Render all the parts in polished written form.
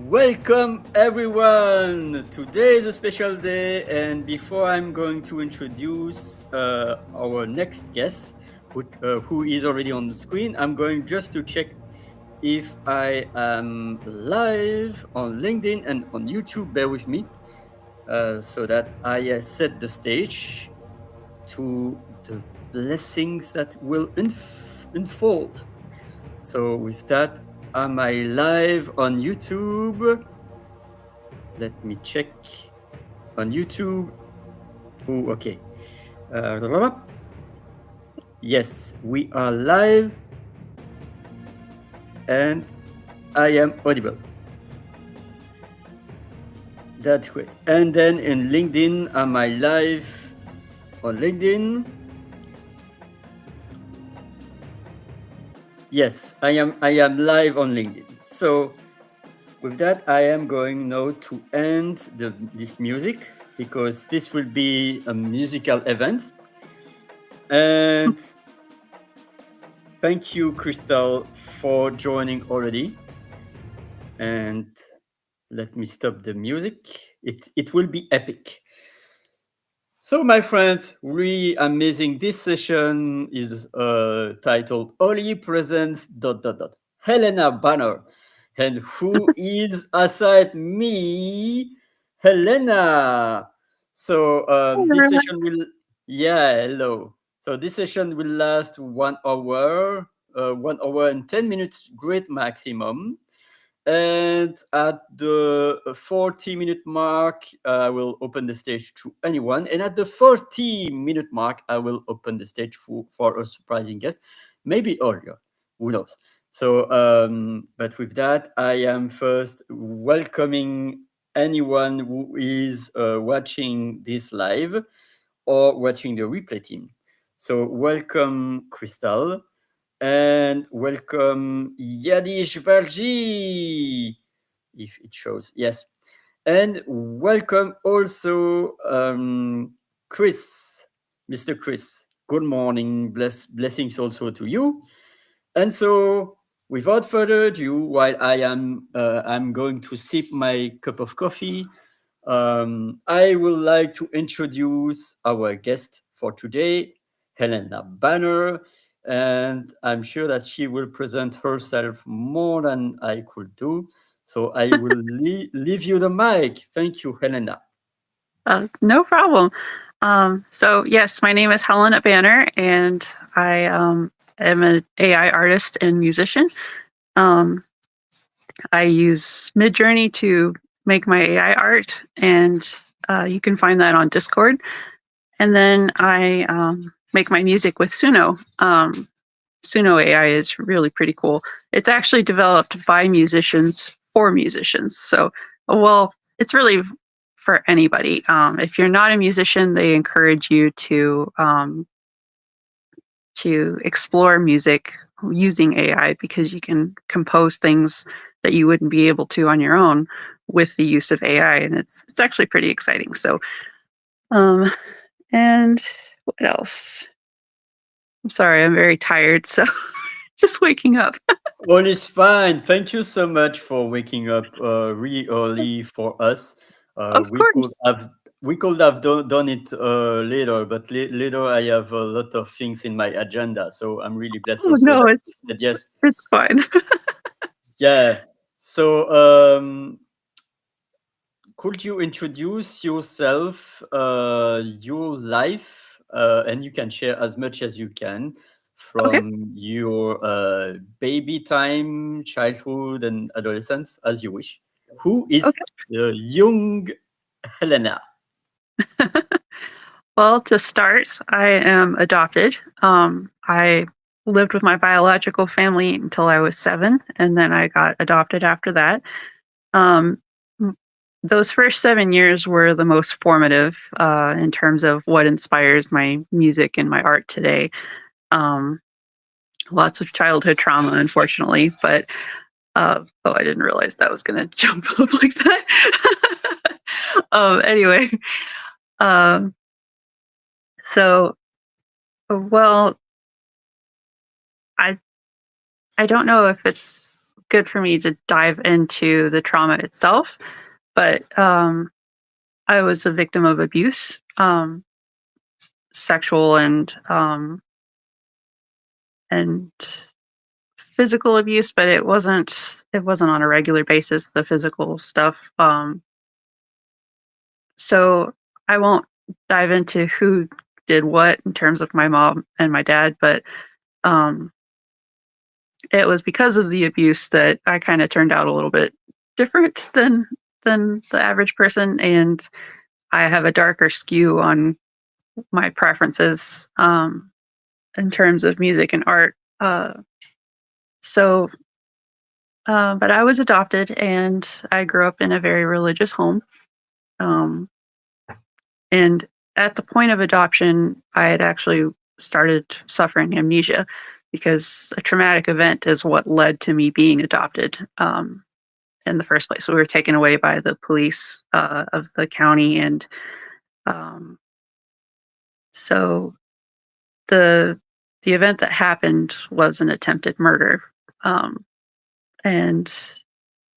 Welcome everyone! Today is a special day, and before I'm going to introduce our next guest, who is already on the screen, I'm going just to check if I am live on LinkedIn and on YouTube. Bear with me so that I set the stage to the blessings that will unfold. So, with that, am I live on YouTube? Let me check on YouTube. Oh, okay. Yes, we are live and I am audible. That's great. And then in LinkedIn, am I live on LinkedIn? Yes, I am live on LinkedIn. So with that, I am going now to end this music because this will be a musical event. And thank you, Crystal, for joining already. And let me stop the music. It will be epic. So, my friends, really amazing. This session is titled "Only Presents Hellena Banner," and who is aside me, Helena. So this session will, yeah, hello. So this session will last 1 hour, 1 hour and 10 minutes, great maximum. And at the 40-minute mark, I will open the stage to anyone. And at the 40-minute mark, I will open the stage for a surprising guest, maybe earlier, who knows. So, but with that, I am first welcoming anyone who is watching this live or watching the replay team. So, welcome, Crystal. And welcome Yadish Varji, if it shows. Yes. And welcome also Chris, Mr. Chris. Good morning. Blessings also to you. And so, without further ado, while I'm going to sip my cup of coffee, I would like to introduce our guest for today, Hellena Banner, and I'm sure that she will present herself more than I could do. So I will leave you the mic. Thank you, Helena. No problem. So yes, my name is Hellena Banner, and I am an AI artist and musician. Um, I use Midjourney to make my AI art, and you can find that on Discord. And then I make my music with Suno. Suno AI is really pretty cool. It's actually developed by musicians for musicians. So, well, it's really for anybody. If you're not a musician, they encourage you to explore music using AI because you can compose things that you wouldn't be able to on your own with the use of AI, and it's actually pretty exciting. So, um, and what else? I'm sorry, I'm very tired, so just waking up. All is fine. Thank you so much for waking up really early for us. Of course. We could have done it later, but later I have a lot of things in my agenda. So I'm really blessed Oh also no, that you said yes. it's fine. Yeah. So could you introduce yourself, your life, and you can share as much as you can Okay. from your baby time, childhood, and adolescence, as you wish. Who is Okay. the young Helena? Well, to start, I am adopted. I lived with my biological family until I was 7, and then I got adopted after that. Um, m- those first 7 years were the most formative in terms of what inspires my music and my art today. Um, Lots of childhood trauma, unfortunately, but oh, I didn't realize that was going to jump up like that. Anyway, um, so well, I I don't know if it's good for me to dive into the trauma itself, but I was a victim of abuse, sexual and physical abuse, but it wasn't on a regular basis, the physical stuff. So I won't dive into who did what in terms of my mom and my dad, but um, it was because of the abuse that I kind of turned out a little bit different than the average person, and I have a darker skew on my preferences in terms of music and art. So, but I was adopted, and I grew up in a very religious home. Um, And at the point of adoption, I had actually started suffering amnesia because a traumatic event is what led to me being adopted in the first place. We were taken away by the police of the county, and um, so the the event that happened was an attempted murder, um, and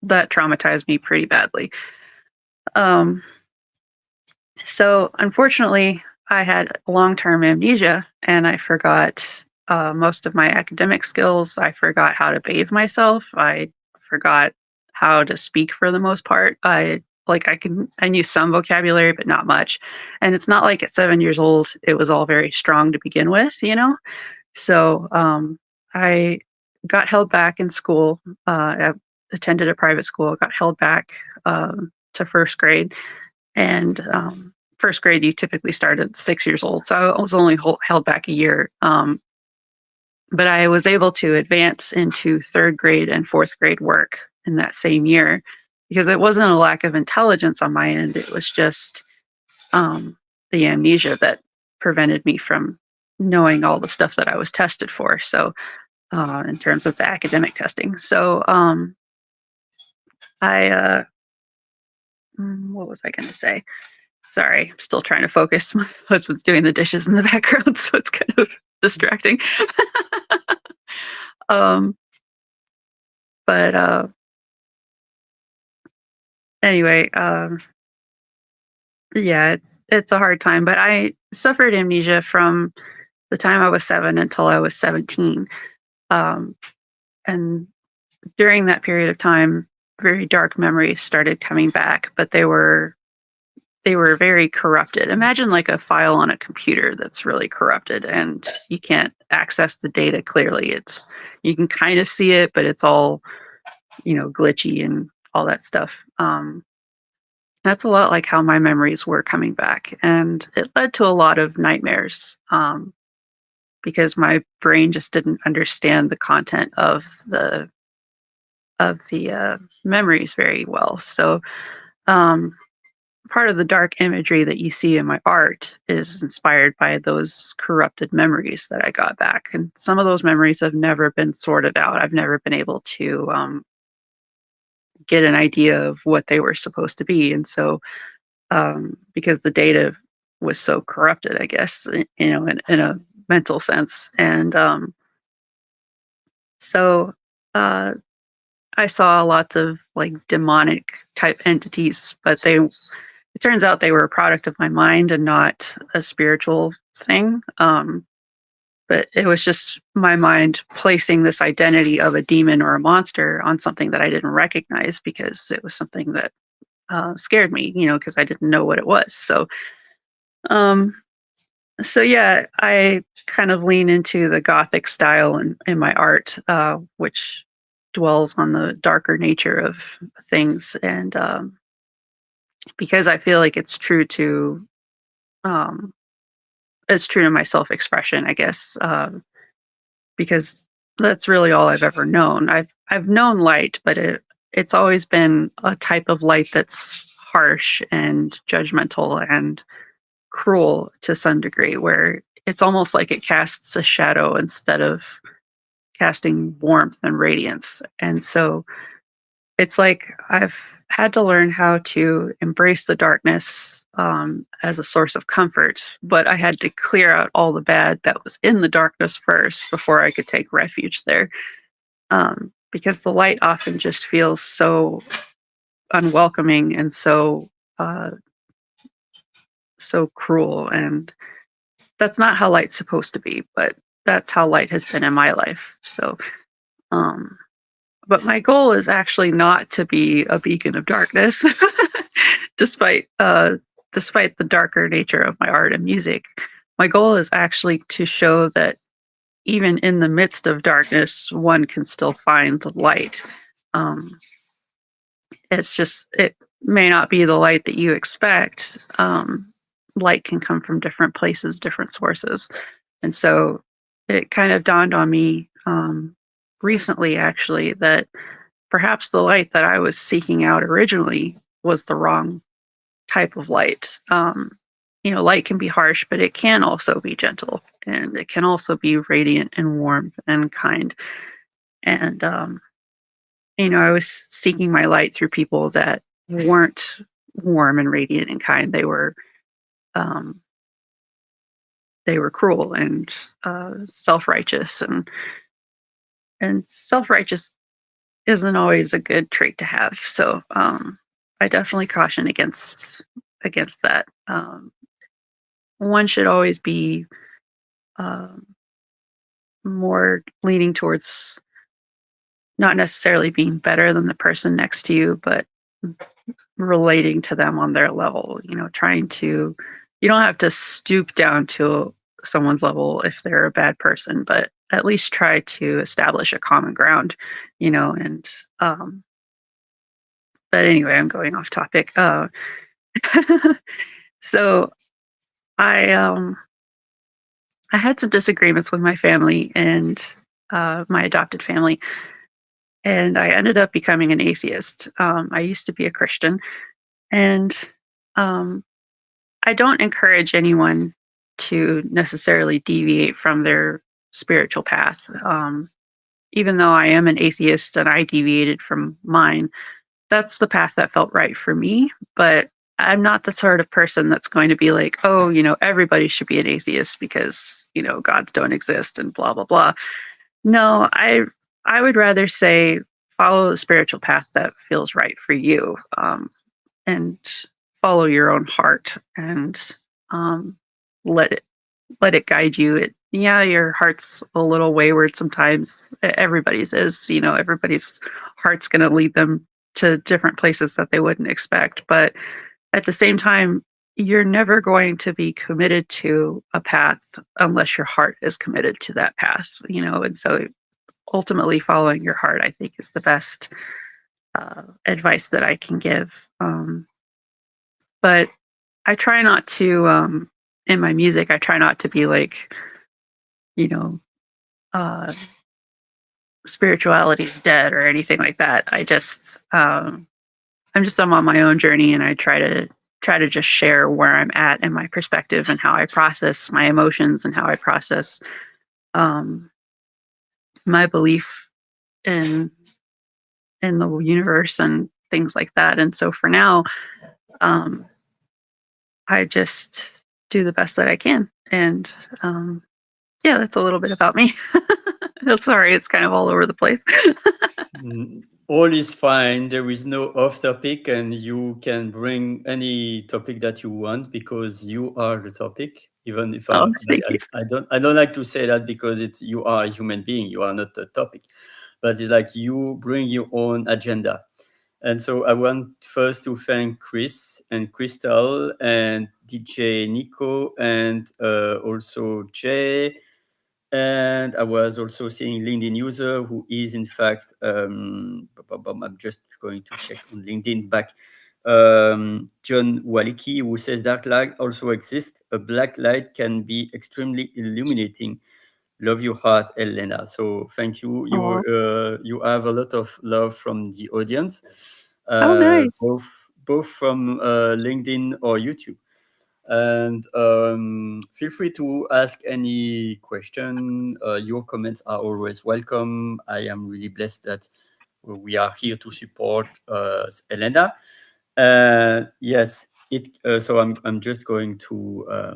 that traumatized me pretty badly. Um, So, unfortunately, I had long term amnesia and I forgot most of my academic skills. I forgot how to bathe myself. I forgot how to speak for the most part. I knew some vocabulary, but not much. And it's not like at 7 years old, it was all very strong to begin with, you know? So, I got held back in school. I attended a private school, got held back to first grade, and first grade you typically start at 6 years old, so I was only held back a year, but I was able to advance into third grade and fourth grade work in that same year because it wasn't a lack of intelligence on my end. It was just um, the amnesia that prevented me from knowing all the stuff that I was tested for, so in terms of the academic testing. So I what was I going to say? Sorry, I'm still trying to focus. My husband's doing the dishes in the background, so it's kind of distracting. um, but anyway, yeah, it's a hard time. But I suffered amnesia from the time I was 7 until I was 17, um, and during that period of time, very dark memories started coming back, but they were very corrupted. Imagine like a file on a computer that's really corrupted and you can't access the data clearly. You can kind of see it, but it's all, glitchy and all that stuff. That's a lot like how my memories were coming back. And it led to a lot of nightmares because my brain just didn't understand the content of the memories very well. So um, part of the dark imagery that you see in my art is inspired by those corrupted memories that I got back. And some of those memories have never been sorted out. I've never been able to get an idea of what they were supposed to be. And so, because the data was so corrupted, I guess, in a mental sense. And so, uh, I saw lots of like demonic type entities, but it turns out they were a product of my mind and not a spiritual thing. But it was just my mind placing this identity of a demon or a monster on something that I didn't recognize because it was something that scared me, because I didn't know what it was. Um, so yeah, I kind of lean into the gothic style in my art, which dwells on the darker nature of things, and because I feel like um, it's true to my self expression, I guess, because that's really all I've ever known. I've known light, but it's always been a type of light that's harsh and judgmental and cruel to some degree, where it's almost like it casts a shadow instead of casting warmth and radiance. And so it's like I've had to learn how to embrace the darkness as a source of comfort, but I had to clear out all the bad that was in the darkness first before I could take refuge there. because the light often just feels so unwelcoming and uh, so cruel, and that's not how light's supposed to be. But that's how light has been in my life. So, um, but my goal is actually not to be a beacon of darkness, despite despite the darker nature of my art and music. My goal is actually to show that even in the midst of darkness, one can still find light. Um, it's just it may not be the light that you expect. Light can come from different places, different sources, and so it kind of dawned on me recently, actually, that perhaps the light that I was seeking out originally was the wrong type of light. Light can be harsh, but it can also be gentle, and it can also be radiant and warm and kind. And I was seeking my light through people that weren't warm and radiant and kind. Um, they were cruel and self righteous, and self righteous isn't always a good trait to have. So I definitely caution against that. One should always be um, more leaning towards not necessarily being better than the person next to you, but relating to them on their level. Trying to you don't have to stoop down to someone's level if they're a bad person, but at least try to establish a common ground. And but anyway, I'm going off topic. So I I had some disagreements with my family and my adopted family, and I ended up becoming an atheist. I used to be a Christian, and um, I don't encourage anyone to necessarily deviate from their spiritual path. Even though I am an atheist and I deviated from mine, that's the path that felt right for me. But I'm not the sort of person that's going to be like, oh, everybody should be an atheist because, gods don't exist and blah, blah, blah. No, I would rather say follow the spiritual path that feels right for you, and follow your own heart, and um, let it guide you. Yeah, your heart's a little wayward sometimes. Everybody's is, everybody's heart's going to lead them to different places that they wouldn't expect. But at the same time, you're never going to be committed to a path unless your heart is committed to that path, and so ultimately following your heart, I think, is the best advice that I can give. But I try not to, in my music, I try not to be like, you know, uh, spirituality is dead or anything like that. I'm on my own journey, and I try to just share where I'm at and my perspective and how I process my emotions and how I process um, my belief in the universe and things like that. And so for now, um, I just do the best that I can. And yeah, that's a little bit about me. Sorry, it's kind of all over the place. All is fine. There is no off topic, and you can bring any topic that you want because you are the topic. Even if Oh, I'm, thank you. I don't like to say that because it's you are a human being. You are not the topic, but it's like you bring your own agenda. And so I want first to thank Chris and Crystal and DJ Nico and also Jay. And I was also seeing LinkedIn user who is in fact, I'm just going to check on LinkedIn back. John Waliki, who says dark light also exists. A black light can be extremely illuminating. Love your heart, Elena. So thank you. Oh, You have a lot of love from the audience, oh, nice. both from LinkedIn or YouTube. And feel free to ask any question. Your comments are always welcome. I am really blessed that we are here to support Elena. Yes, so I'm just going to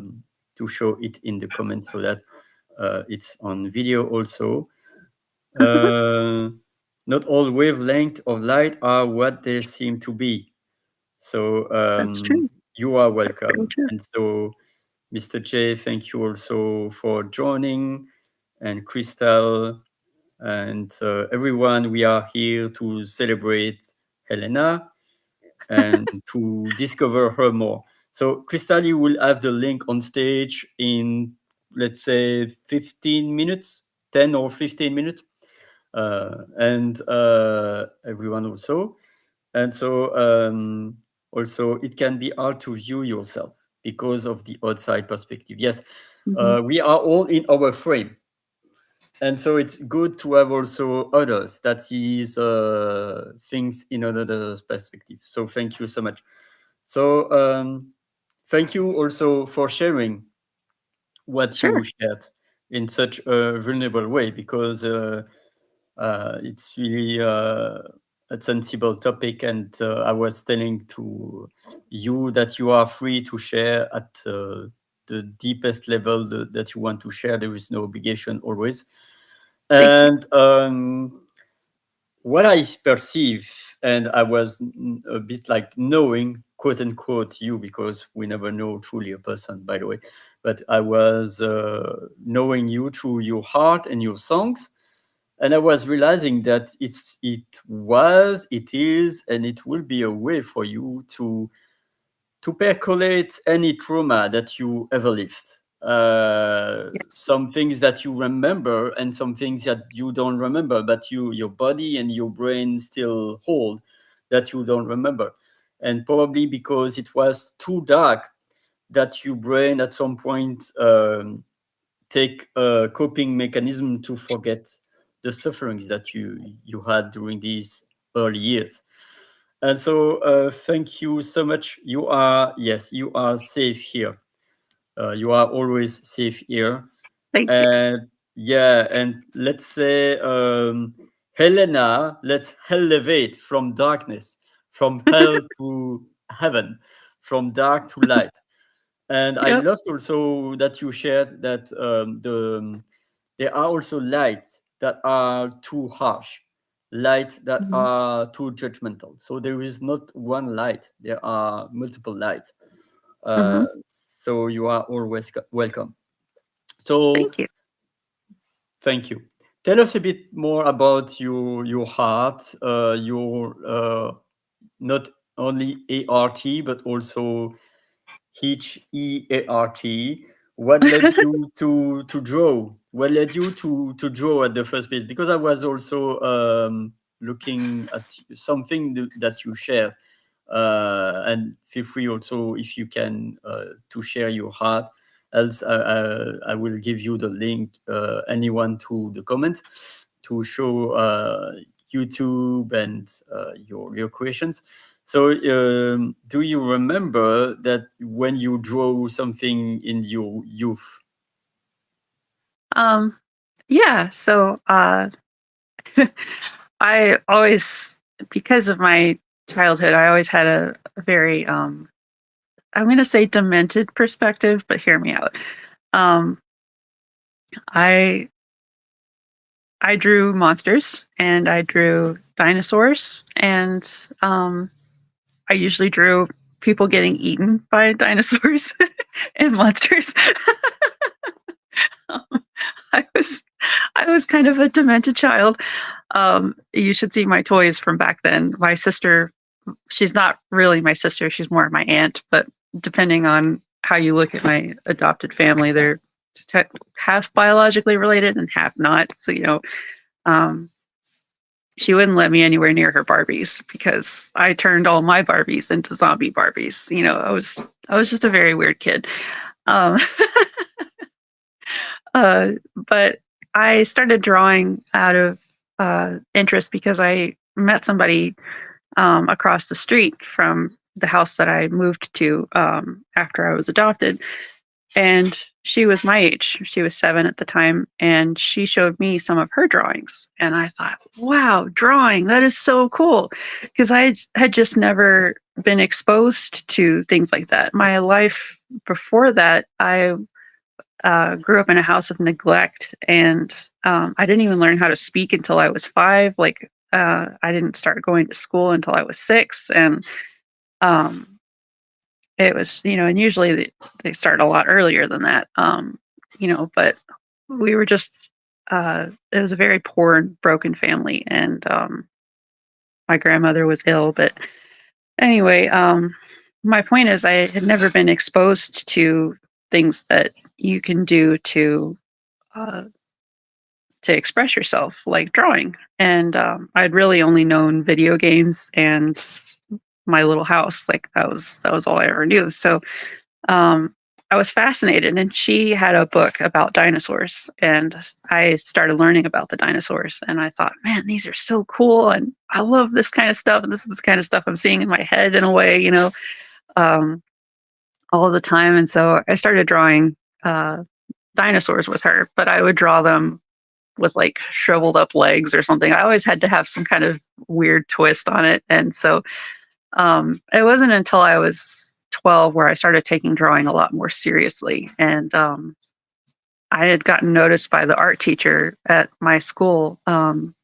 show it in the comments so that it's on video also. Uh, Not all wavelength of light are what they seem to be. So That's true. you are That's very welcome. true. And so, Mr. J, thank you also for joining, and Crystal, and everyone. We are here to celebrate Helena and to discover her more. So, Crystal, you will have the link on stage in, let's say, 15 minutes, 10 or 15 minutes. And everyone also. And so, also, it can be hard to view yourself because of the outside perspective. Yes, Hmm. we are all in our frame, and so it's good to have also others that sees things in another perspective. So thank you so much. So thank you also for sharing what you Sure. shared in such a vulnerable way, because it's really a sensible topic, and I was telling to you that you are free to share at the deepest level that you want to share. There is no obligation always. Thank you. And what I perceive, and I was a bit like knowing, quote unquote, you, because we never know truly a person, by the way, but I was knowing you through your heart and your songs, and I was realizing that it is, and it will be a way for you to percolate any trauma that you ever lived. Yes. Some things that you remember, and some things that you don't remember, but your body and your brain still hold, that you don't remember. And probably because it was too dark, that your brain at some point take a coping mechanism to forget the sufferings that you had during these early years. And so thank you so much. You are, yes, you are safe here. You are always safe here. Thank you. And yeah, and let's say, Helena, let's elevate from darkness, from hell to heaven, from dark to light. And I Yep. loved also that you shared that there are also lights that are too harsh, lights that Hmm. are too judgmental. So there is not one light, there are multiple lights. Hmm. So you are always welcome. So Thank you. thank you. Tell us a bit more about your heart, your not only ART, but also heART. What led you to draw? What led you to draw at the first place? Because I was also looking at something that you share, and feel free also if you can to share your heart. Else, I will give you the link, anyone to the comments to show YouTube and your creations. So, do you remember that when you draw something in your youth? um, yeah. So I always, because of my childhood, I always had a very I'm going to say demented perspective, but hear me out. Um, I I drew monsters and I drew dinosaurs, and I usually drew people getting eaten by dinosaurs and monsters. Um, I was I was kind of a demented child. You should see my toys from back then. My sister, she's not really my sister; she's more my aunt. But depending on how you look at my adopted family, they're half biologically related and half not. So um, she wouldn't let me anywhere near her Barbies because I turned all my Barbies into zombie Barbies. I was just a very weird kid. Um, but I started drawing out of interest because I met somebody across the street from the house that I moved to after I was adopted. And she was my age. She was 7 at the time. And she showed me some of her drawings. And I thought, wow, drawing, that is so cool. Because I had just never been exposed to things like that. My life before that, I grew up in a house of neglect, and I didn't even learn how to speak until I was 5. Like I didn't start going to school until I was 6, and um, it was, and usually they start a lot earlier than that. But we were just, it was a very poor and broken family, and my grandmother was ill. But anyway, my point is, I had never been exposed to things that you can do uh, to express yourself, like drawing. And I'd really only known video games and my little house. Like that was all I ever knew. So um, I was fascinated, and she had a book about dinosaurs, and I started learning about the dinosaurs. And I thought, man, these are so cool, and I love this kind of stuff. And this is the kind of stuff I'm seeing in my head in a way, um, all the time. And so I started drawing dinosaurs with her, but I would draw them with like shriveled up legs or something. I always had to have some kind of weird twist on it. And so it wasn't until I was 12 where I started taking drawing a lot more seriously. And I had gotten noticed by the art teacher at my school. And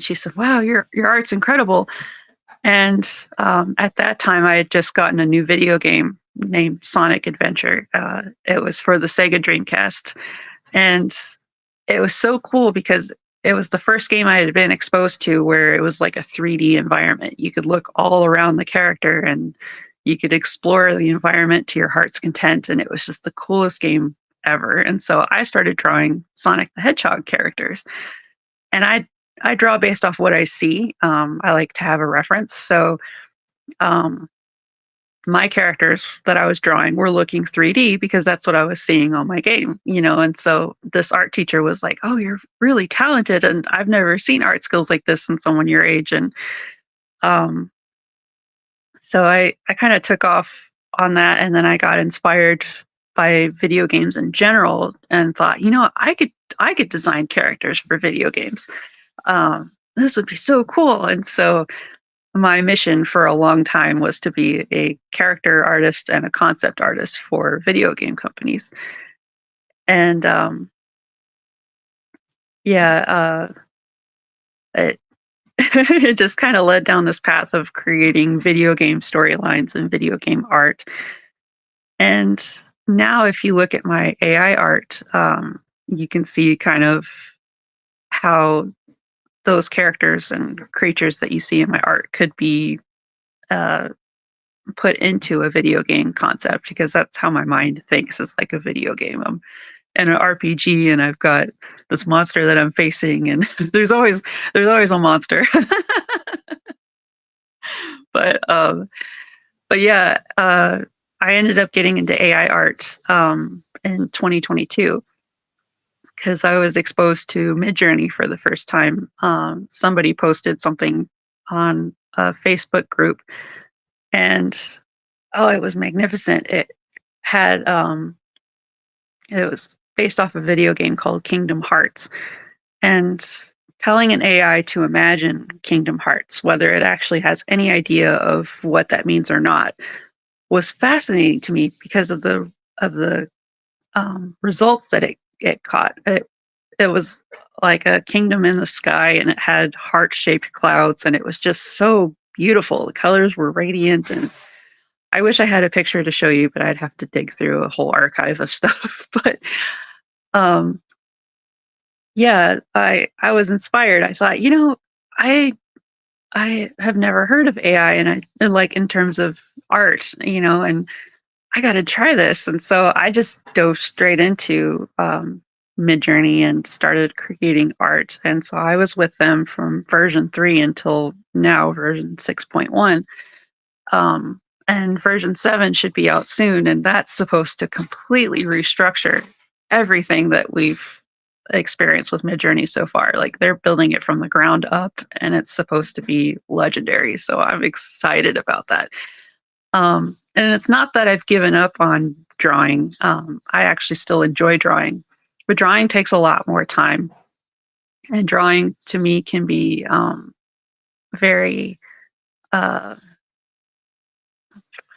she said, "Wow, your art's incredible." And at that time, I had just gotten a new video game named Sonic Adventure. It was for the Sega Dreamcast. And it was so cool because it was the first game I had been exposed to where it was like a 3D environment. You could look all around the character and you could explore the environment to your heart's content. And it was just the coolest game ever. And so I started drawing Sonic the Hedgehog characters. And I draw based off what I see. I like to have a reference. So um, my characters that I was drawing were looking 3D because that's what I was seeing on my game. And so this art teacher was like, "Oh, you're really talented, and I've never seen art skills like this in someone your age." And um, so I kind of took off on that, and then I got inspired by video games in general, and thought, I could design characters for video games. This would be so cool. And so my mission for a long time was to be a character artist and a concept artist for video game companies. And yeah, it, it just kind of led down this path of creating video game storylines and video game art. And now, if you look at my AI art, you can see kind of how those characters and creatures that you see in my art could be uh, put into a video game concept, because that's how my mind thinks. It's like a video game. I'm in an RPG and I've got this monster that I'm facing, and there's always a monster. but um but yeah, I ended up getting into AI art in 2022 because I was exposed to Midjourney for the first time. Somebody posted something on a Facebook group, and oh, it was magnificent. Had it was based off a video game called Kingdom Hearts, and telling an AI to imagine Kingdom Hearts, whether it actually has any idea of what that means or not, was fascinating to me because of the results that it caught. It was like a kingdom in the sky, and it had heart shaped clouds, and it was just so beautiful. The colors were radiant, and I wish I had a picture to show you, but I'd have to dig through a whole archive of stuff. But um, yeah, I was inspired. I thought, I I have never heard of AI, and like in terms of art, and I got to try this. And so I just dove straight into Midjourney and started creating art. And so I was with them from version 3 until now, version 6.1. And version 7 should be out soon. And that's supposed to completely restructure everything that we've experienced with Midjourney so far. Like, they're building it from the ground up, and it's supposed to be legendary. So I'm excited about that. And it's not that I've given up on drawing. I actually still enjoy drawing, but drawing takes a lot more time. And drawing to me can be very, uh,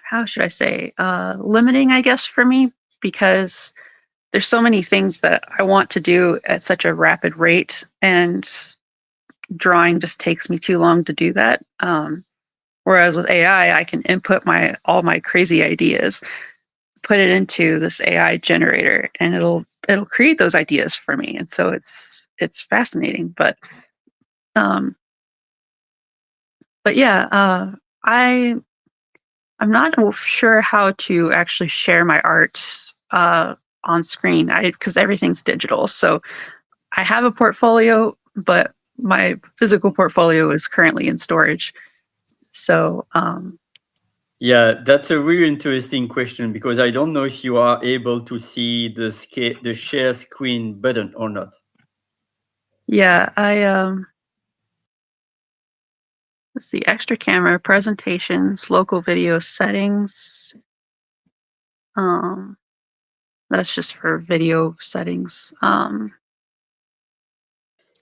how should I say, limiting, I guess, for me, because there's so many things that I want to do at such a rapid rate. And drawing just takes me too long to do that. Whereas with AI, I can input all my crazy ideas, put it into this AI generator, and it'll create those ideas for me. And so it's fascinating. Um, but yeah, I I'm not sure how to actually share my art on screen. Because everything's digital, so I have a portfolio, but my physical portfolio is currently in storage. So Yeah, that's a really interesting question because I don't know if you are able to see the share screen button or not. yeah, let's see, extra camera, presentations, local video settings. Um, that's just for video settings. I'm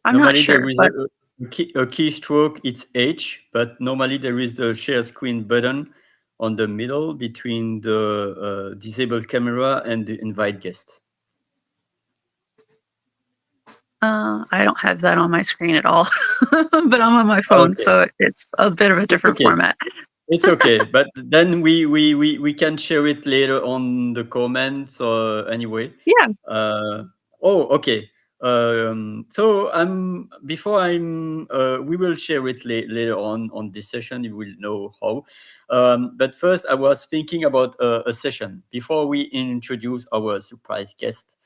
not Normally there sure, is but a keystroke, it's H, but normally there is the share screen button on the middle between the disabled camera and the invite guest. I don't have that on my screen at all. But I'm on my phone, Okay, so it's a bit of a it's different okay. format. It's okay, but then we can share it later on the comments or anyway. Yeah. Uh, oh, okay. So we will share it later on this session. You will know how. But first, I was thinking about a session before we introduce our surprise guest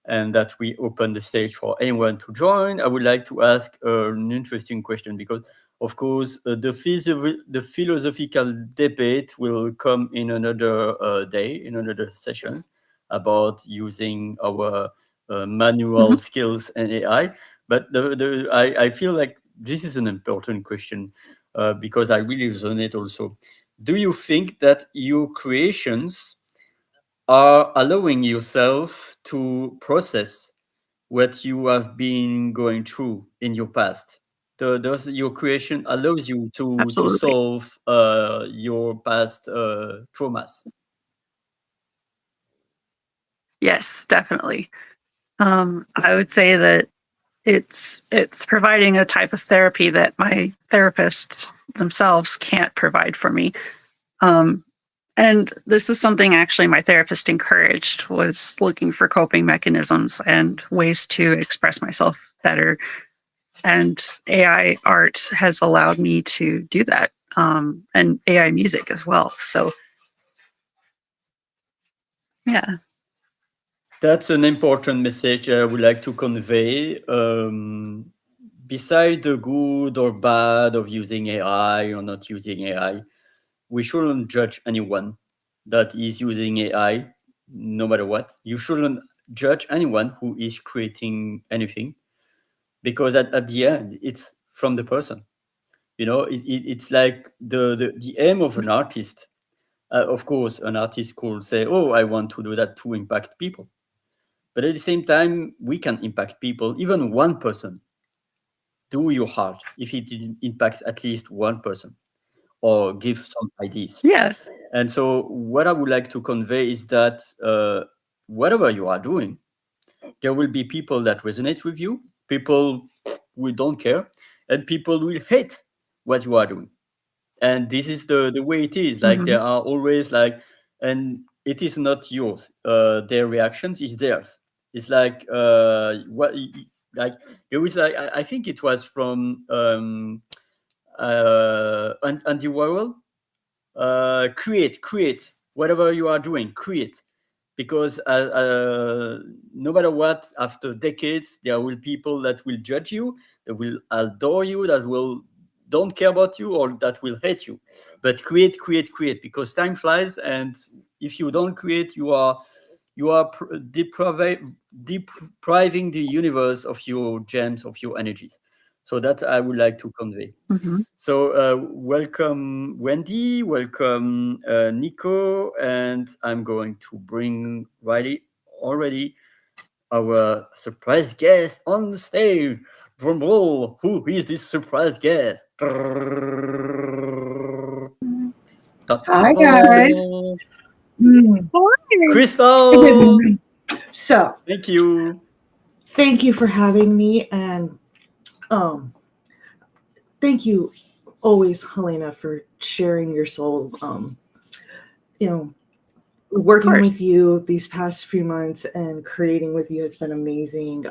and that we open the stage for anyone to join. I would like to ask an interesting question because, of course, the philosophical debate will come in another day, in another session about using our manual Mhm. skills and AI. But I feel like this is an important question because I really resonate also. Do you think that your creations are allowing yourself to process what you have been going through in your past? Does your creation allows you to Absolutely. solve your past traumas? Yes, definitely. I would say that it's providing a type of therapy that my therapists themselves can't provide for me. Um, and this is something actually my therapist encouraged, was looking for coping mechanisms and ways to express myself better. And AI art has allowed me to do that, and AI music as well. So yeah. That's an important message I would like to convey. Beside the good or bad of using AI or not using AI, we shouldn't judge anyone that is using AI, no matter what. You shouldn't judge anyone who is creating anything because at the end, it's from the person. You know, it's like the aim of an artist. Of course, an artist could say, "Oh, I want to do that to impact people." But at the same time, we can impact people, even one person. Do your heart if it impacts at least one person or give some ideas. Yeah. And so, what I would like to convey is that whatever you are doing, there will be people that resonate with you, people who don't care, and people will hate what you are doing. And this is the way it is. Like Hmm. there are always like, and it is not yours. Their reactions is theirs. It's like like it was like I think it was from Andy Warhol. Create whatever you are doing, create because no matter what, after decades there will people that will judge you, that will adore you, that will don't care about you or that will hate you. But create because time flies, and if you don't create, you are depriving the universe of your gems, of your energies. So that I would like to convey. Hmm. So, welcome, Wendy. Welcome, Nico. And I'm going to bring Riley already, our surprise guest on the stage. Drum roll. Who is this surprise guest? Hi, guys. Mm. Crystal. So, Thank you. thank you for having me. And thank you always, Hellena, for sharing your soul. Working with you these past few months and creating with you has been amazing.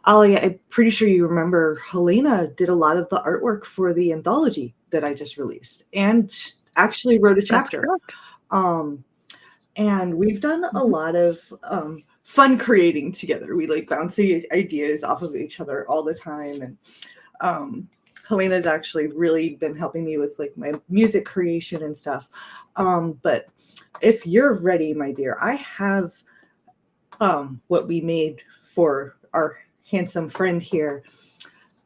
Ollie, I'm pretty sure you remember Hellena did a lot of the artwork for the anthology that I just released and actually wrote a chapter. And we've done a lot of fun creating together. We like bouncy ideas off of each other all the time. And Helena's actually really been helping me with like my music creation and stuff. But if you're ready, my dear, I have what we made for our handsome friend here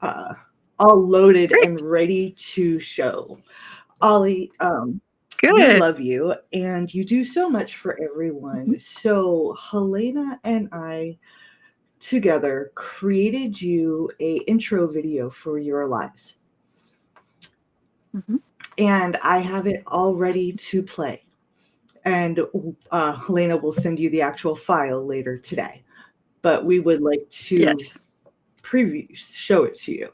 all loaded and ready to show. Ollie, we love you and you do so much for everyone. So Hellena and I together created you a intro video for your lives. And I have it all ready to play. And Hellena will send you the actual file later today. But we would like to show it to you.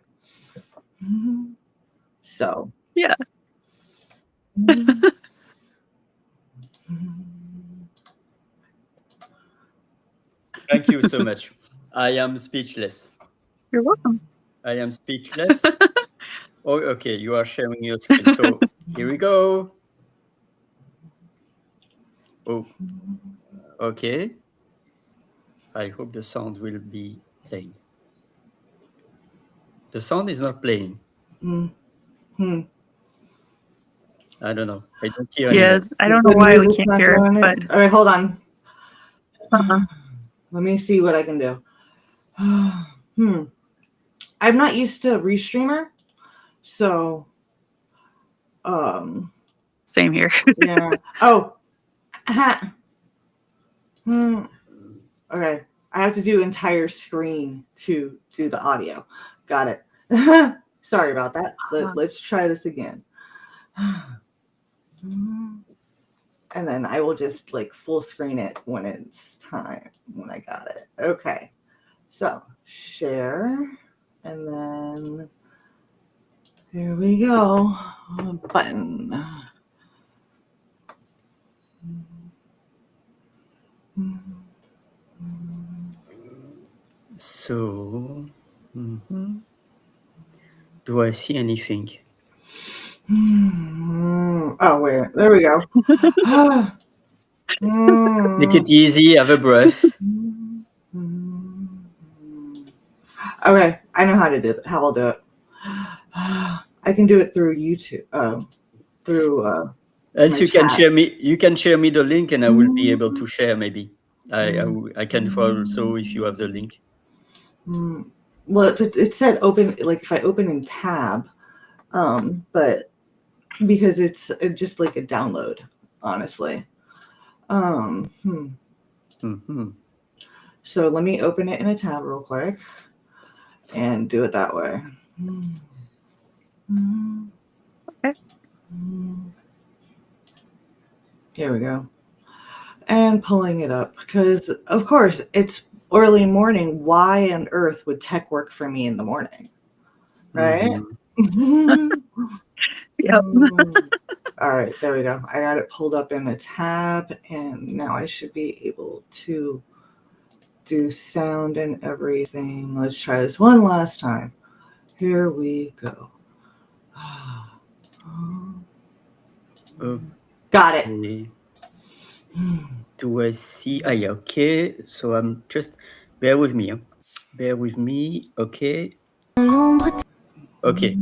So. Yeah. Thank you so much. I am speechless. You're welcome. I am speechless. Oh, okay. You are sharing your screen. So here we go. Oh, okay. I hope the sound will be playing. The sound is not playing. I don't know. I don't hear anymore. Yeah, I don't know why we can't hear it. But... All right, hold on. Let me see what I can do. I'm not used to Restreamer, so same here. Yeah. Oh. Okay. I have to do entire screen to do the audio. Got it. Sorry about that. Let's try this again. And then I will just like full screen it when it's time, when I got it. Okay. So share, and then here we go. Button. So, do I see anything? Oh, wait. There we go. Make it easy. Have a breath. Okay. I know how to do it. How I'll do it. I can do it through YouTube. Else you can share me. You can share me the link, and I will be able to share. Maybe I can follow. So if you have the link. Well, it said open. Like if I open in tab, but because it's just like a download, honestly. So let me open it in a tab real quick and do it that way. Okay. Here we go. And pulling it up because, of course, it's early morning. Why on earth would tech work for me in the morning? Right? Yep. All right, there we go. I got it pulled up in a tab, and now I should be able to do sound and everything. Let's try this one last time. Here we go. Got it. Do I see? Yeah, okay. So I'm just bear with me. Bear with me. Okay. Okay.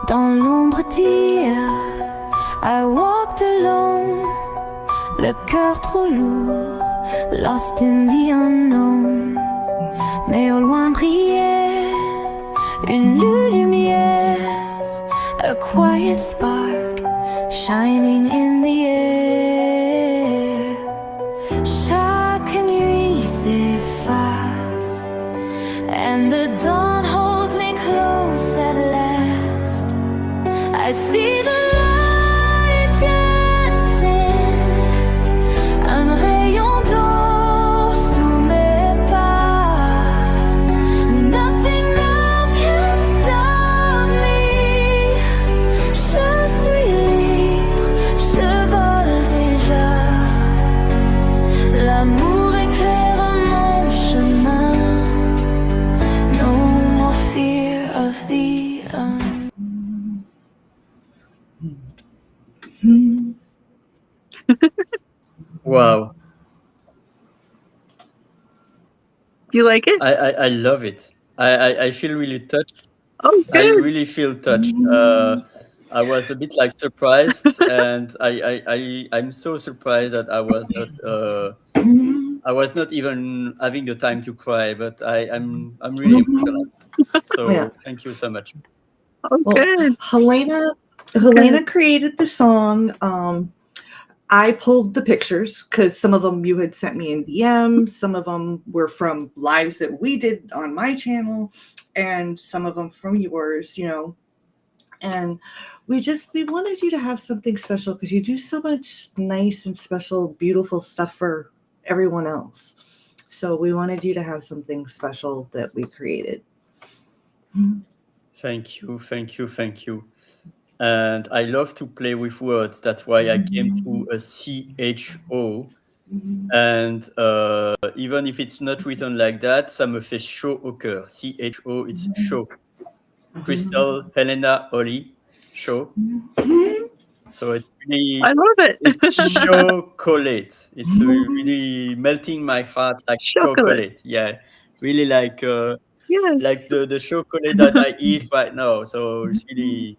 Dans l'ombre d'hier, I walked alone, le cœur trop lourd, lost in the unknown. Mais au loin brillait une lumière, a quiet spark shining in the air. Chaque nuit s'efface, and the dawn holds me close at last. I see the light dancing, un rayon d'or Wow. You like it? I love it. I feel really touched. Oh, I good. really feel touched. I was a bit like surprised, and I'm so surprised that I was not even having the time to cry, but I'm really emotional. Yeah. So thank you so much. Oh, Well, good. Helena created the song. I pulled the pictures because some of them you had sent me in DM, some of them were from lives that we did on my channel, and some of them from yours, you know. And we wanted you to have something special because you do so much nice and special, beautiful stuff for everyone else. So we wanted you to have something special that we created. Thank you, thank you, thank you. And I love to play with words. That's why I came to a CHO. And even if it's not written like that, ça me fait chaud au cœur. CHO, it's show. Crystal, Helena, Oli, show. So it's I really, love it. it's chocolate. It's really melting my heart like Chocolate. chocolate. Yeah, really like Yes. the chocolate that I eat right now. So it's really,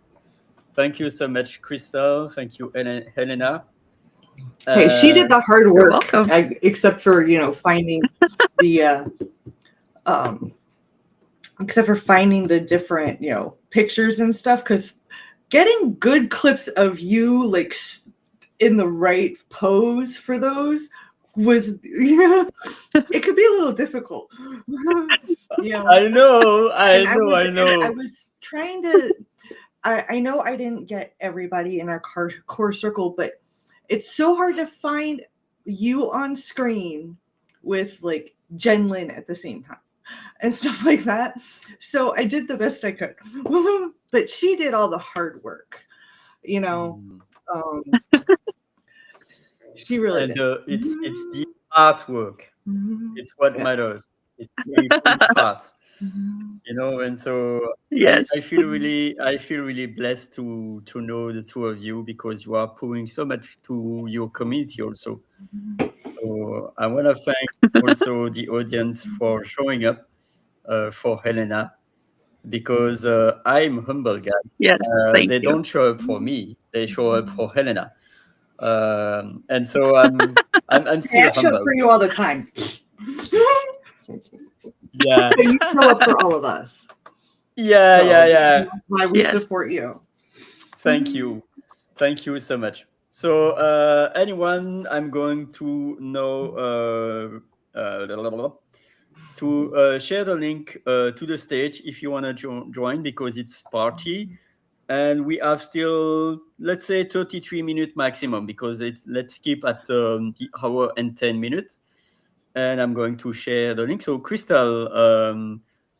thank you so much, Crystal. Thank you, Helena. Hey, she did the hard You're work, welcome. except for finding the except for finding the different pictures and stuff. Because getting good clips of you like in the right pose for those was it could be a little difficult. I know, And I know. I was trying to. I know I didn't get everybody in our core circle, but it's so hard to find you on screen with like Jen Lin at the same time and stuff like that. So I did the best I could, but she did all the hard work, she really And did. it's the artwork. It's what matters. It's the heart. And so I Yes. feel really blessed to know the two of you because you are pouring so much to your community also. So I want to thank also the audience for showing up for Helena because I'm a humble guy. Yes. Thank They you. don't show up for me; they show up for Helena, and so I'm Hey, still I show up humble. for you all the time. Yeah, But you show up for all of us. yeah, So yeah. that's why we Yes. support you. Thank you so much. So anyone, I'm going to know to share the link to the stage if you want to join because it's party and we have still let's say 33 minutes maximum because let's keep at the hour and 10 minutes and I'm going to share the link. So Crystal,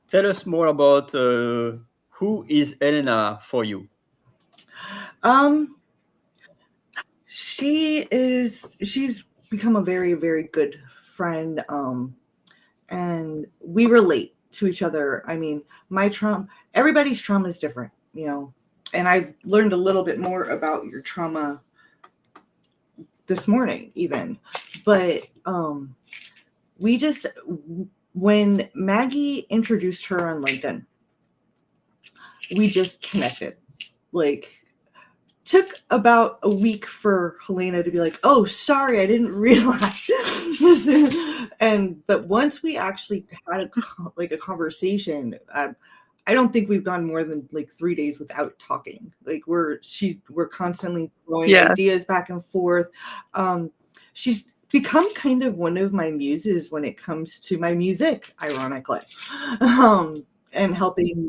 tell us more about who is Elena for you. She's become a very, very good friend. And we relate to each other. I mean, my trauma, everybody's trauma is different, and I learned a little bit more about your trauma this morning even, but we just, when Maggie introduced her on LinkedIn, we just connected. Like, took about a week for Helena to be like, oh, sorry, I didn't realize. But once we actually had a conversation, I don't think we've gone more than like 3 days without talking. Like we're constantly throwing ideas back and forth. She's become kind of one of my muses when it comes to my music, ironically. And helping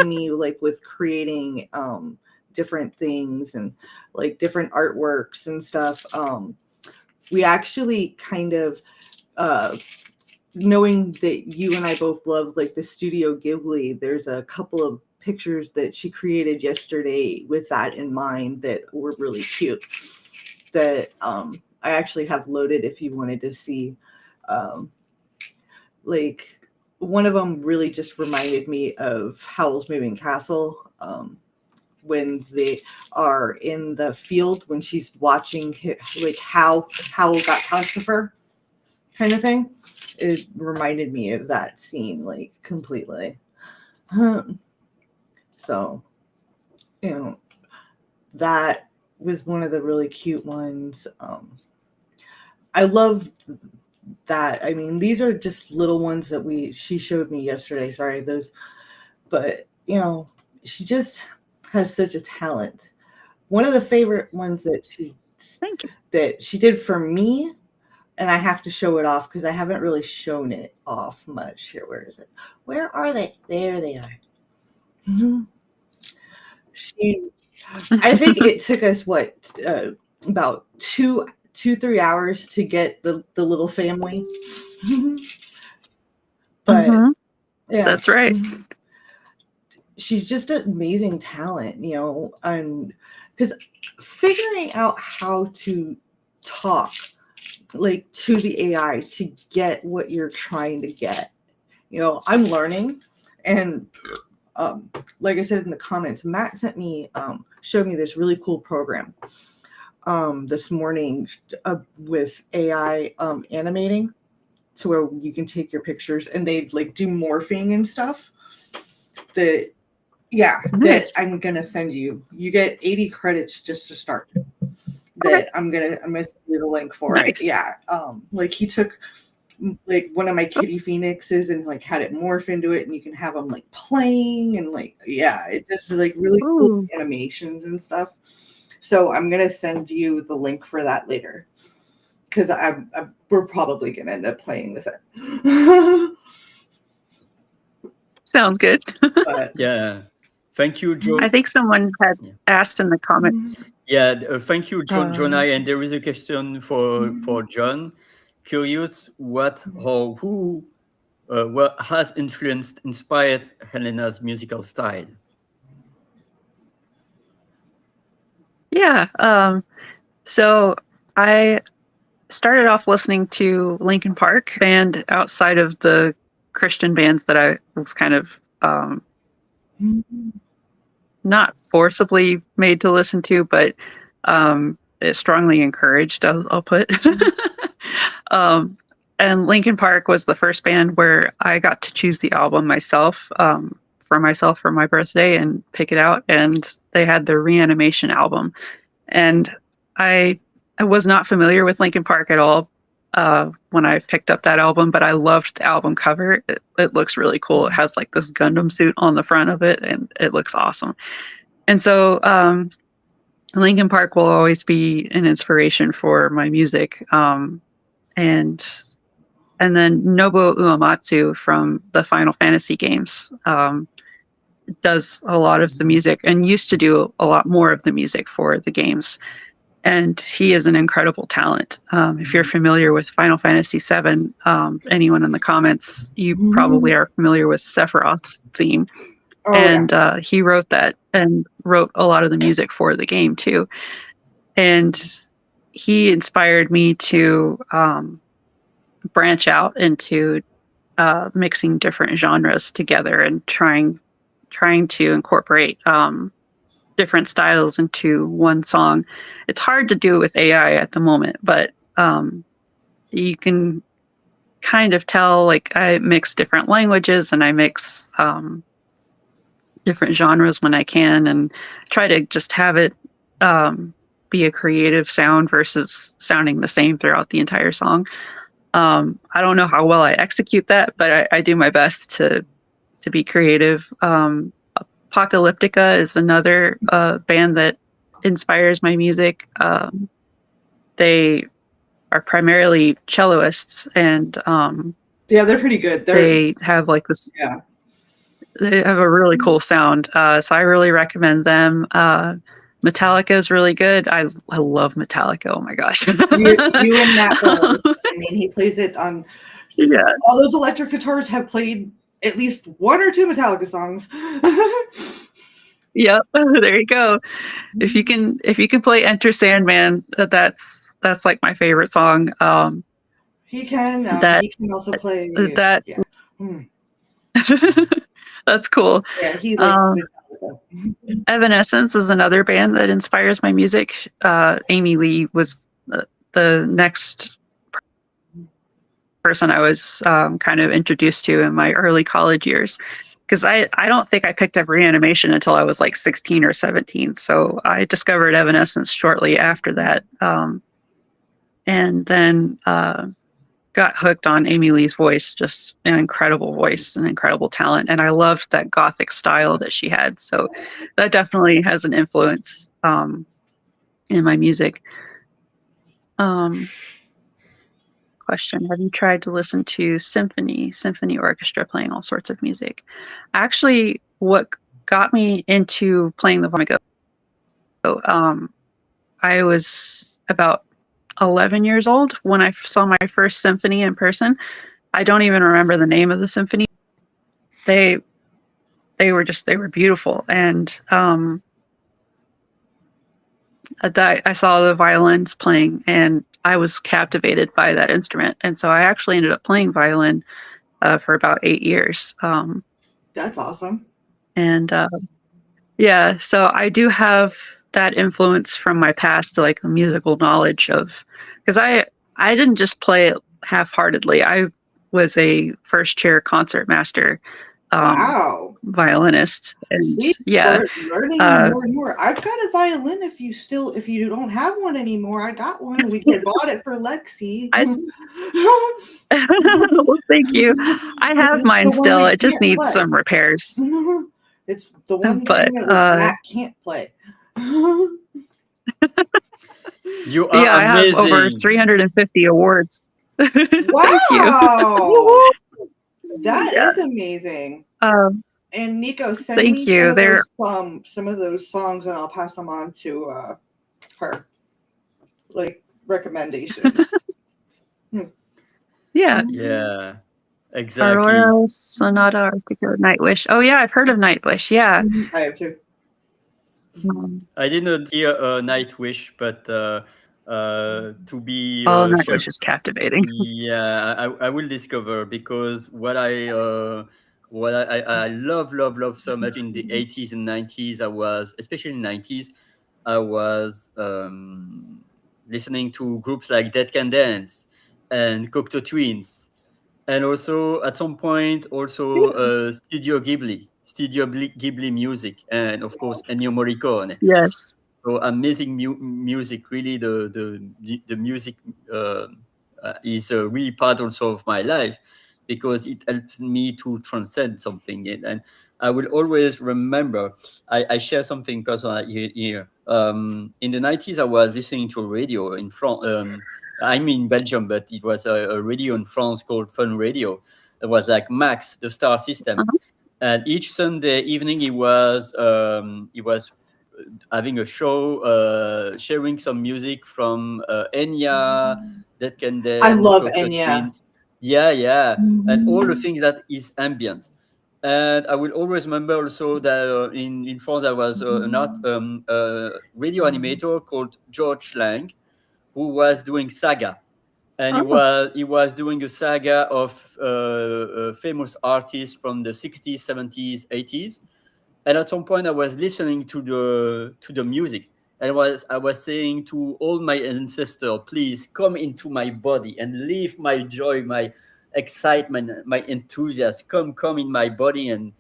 me like with creating different things and like different artworks and stuff. We actually kind of knowing that you and I both love like the Studio Ghibli, there's a couple of pictures that she created yesterday with that in mind that were really cute that I actually have loaded if you wanted to see. Like one of them really just reminded me of Howl's Moving Castle. when they are in the field, when she's watching like how Howell got Calcifer kind of thing. It reminded me of that scene like completely. So, you know, that was one of the really cute ones. I love that. I mean, these are just little ones that she showed me yesterday. Sorry, those, but you know, she just has such a talent. One of the favorite ones that she did for me, and I have to show it off because I haven't really shown it off much. Here, where is it? Where are they? There they are. Mm-hmm. I think it took us about 3 hours to get the little family. But yeah, that's right. She's just an amazing talent, you know, and because figuring out how to talk like to the AI to get what you're trying to get, you know, I'm learning. And like I said in the comments, Matt showed me this really cool program this morning with AI animating, to where you can take your pictures and they like do morphing and stuff. Nice. That I'm gonna send you. You get 80 credits just to start. That I'm gonna send you the link for it. Yeah. Like he took like one of my kitty phoenixes and like had it morph into it, and you can have them like playing and like it does like really cool animations and stuff. So I'm gonna send you the link for that later, because we're probably gonna end up playing with it. Sounds good. But, yeah, thank you, Joe. I think someone had asked in the comments. Yeah, thank you, Jonai. And there is a question for John. Curious what or who what has inspired Helena's musical style? Yeah. So I started off listening to Linkin Park, and outside of the Christian bands that I was kind of not forcibly made to listen to, but strongly encouraged, I'll put. And Linkin Park was the first band where I got to choose the album myself, for my birthday and pick it out. And they had the Reanimation album. And I was not familiar with Linkin Park at all when I picked up that album, but I loved the album cover. It looks really cool. It has like this Gundam suit on the front of it, and it looks awesome. And so Linkin Park will always be an inspiration for my music. And then Nobuo Uematsu from the Final Fantasy games does a lot of the music, and used to do a lot more of the music for the games. And he is an incredible talent. If you're familiar with Final Fantasy VII, anyone in the comments, you probably are familiar with Sephiroth's theme. He wrote that and wrote a lot of the music for the game too. And he inspired me to branch out into mixing different genres together and trying to incorporate different styles into one song. It's hard to do with AI at the moment, but you can kind of tell, like, I mix different languages and I mix different genres when I can, and try to just have it be a creative sound versus sounding the same throughout the entire song. I don't know how well I execute that, but I do my best to be creative. Apocalyptica is another band that inspires my music. They are primarily celloists, and they're pretty good. They have like this. Yeah. They have a really cool sound. So I really recommend them. Metallica is really good. I love Metallica. Oh my gosh. you and Matt Wells. I mean, he plays it on. Yeah. All those electric guitars have played at least one or two Metallica songs. Yep. There you go. If you can play Enter Sandman, that's like my favorite song. He can also play that. Yeah. That's cool. Yeah, he likes Metallica. Evanescence is another band that inspires my music. Amy Lee was the next person I was kind of introduced to in my early college years. Because I don't think I picked up Reanimation until I was like 16 or 17. So I discovered Evanescence shortly after that. And then got hooked on Amy Lee's voice, just an incredible voice, an incredible talent. And I loved that gothic style that she had. So that definitely has an influence in my music. Question: have you tried to listen to symphony orchestra playing all sorts of music? Actually, what got me into playing the violin, I was about 11 years old when I saw my first symphony in person. I don't even remember the name of the symphony. They were beautiful, and I saw the violins playing, and I was captivated by that instrument. And so I actually ended up playing violin for about 8 years. That's awesome. And yeah, so I do have that influence from my past, like the musical knowledge of, because I didn't just play it half-heartedly. I was a first chair concert master Wow. violinist, and See, yeah, learning more and more. I've got a violin. If you don't have one anymore, I got one. We bought it for Lexi. Well, thank you. I have mine still. It just needs play. some repairs. It's the one But thing that Matt can't play. You are yeah, I have amazing. over 350 awards. Wow. Thank you. That Yeah. is amazing. And Nico, send Thank me you. some of those songs, and I'll pass them on to her, like recommendations. Yeah. Yeah, exactly. Aurora, Sonata, Arctica, Nightwish. Oh yeah, I've heard of Nightwish. Yeah. I have too. I did not hear Nightwish, but to be Nightwish is captivating. yeah, I will discover, because what I love so much in the 80s and 90s, especially in the 90s, I was listening to groups like Dead Can Dance and Cocteau Twins, and also at some point also Studio Ghibli music, and of course Ennio Morricone. Yes. So amazing music. Really, the music is really part also of my life, because it helps me to transcend something. And I will always remember. I share something personal here. In the 90s, I was listening to a radio in France. I'm in Belgium, but it was a radio in France called Fun Radio. It was like Max, the star system. And each Sunday evening, he was having a show, sharing some music from Enya, Dead Can Dance, I love Cocteau Enya. Twins. Yeah, and all the things that is ambient. And I will always remember also that in France there was a radio animator called George Lang, who was doing saga. And he was doing a saga of famous artists from the 60s, 70s, 80s. And at some point, I was listening to the music, and I was saying to all my ancestors, "Please come into my body and live my joy, my excitement, my enthusiasm. Come in my body and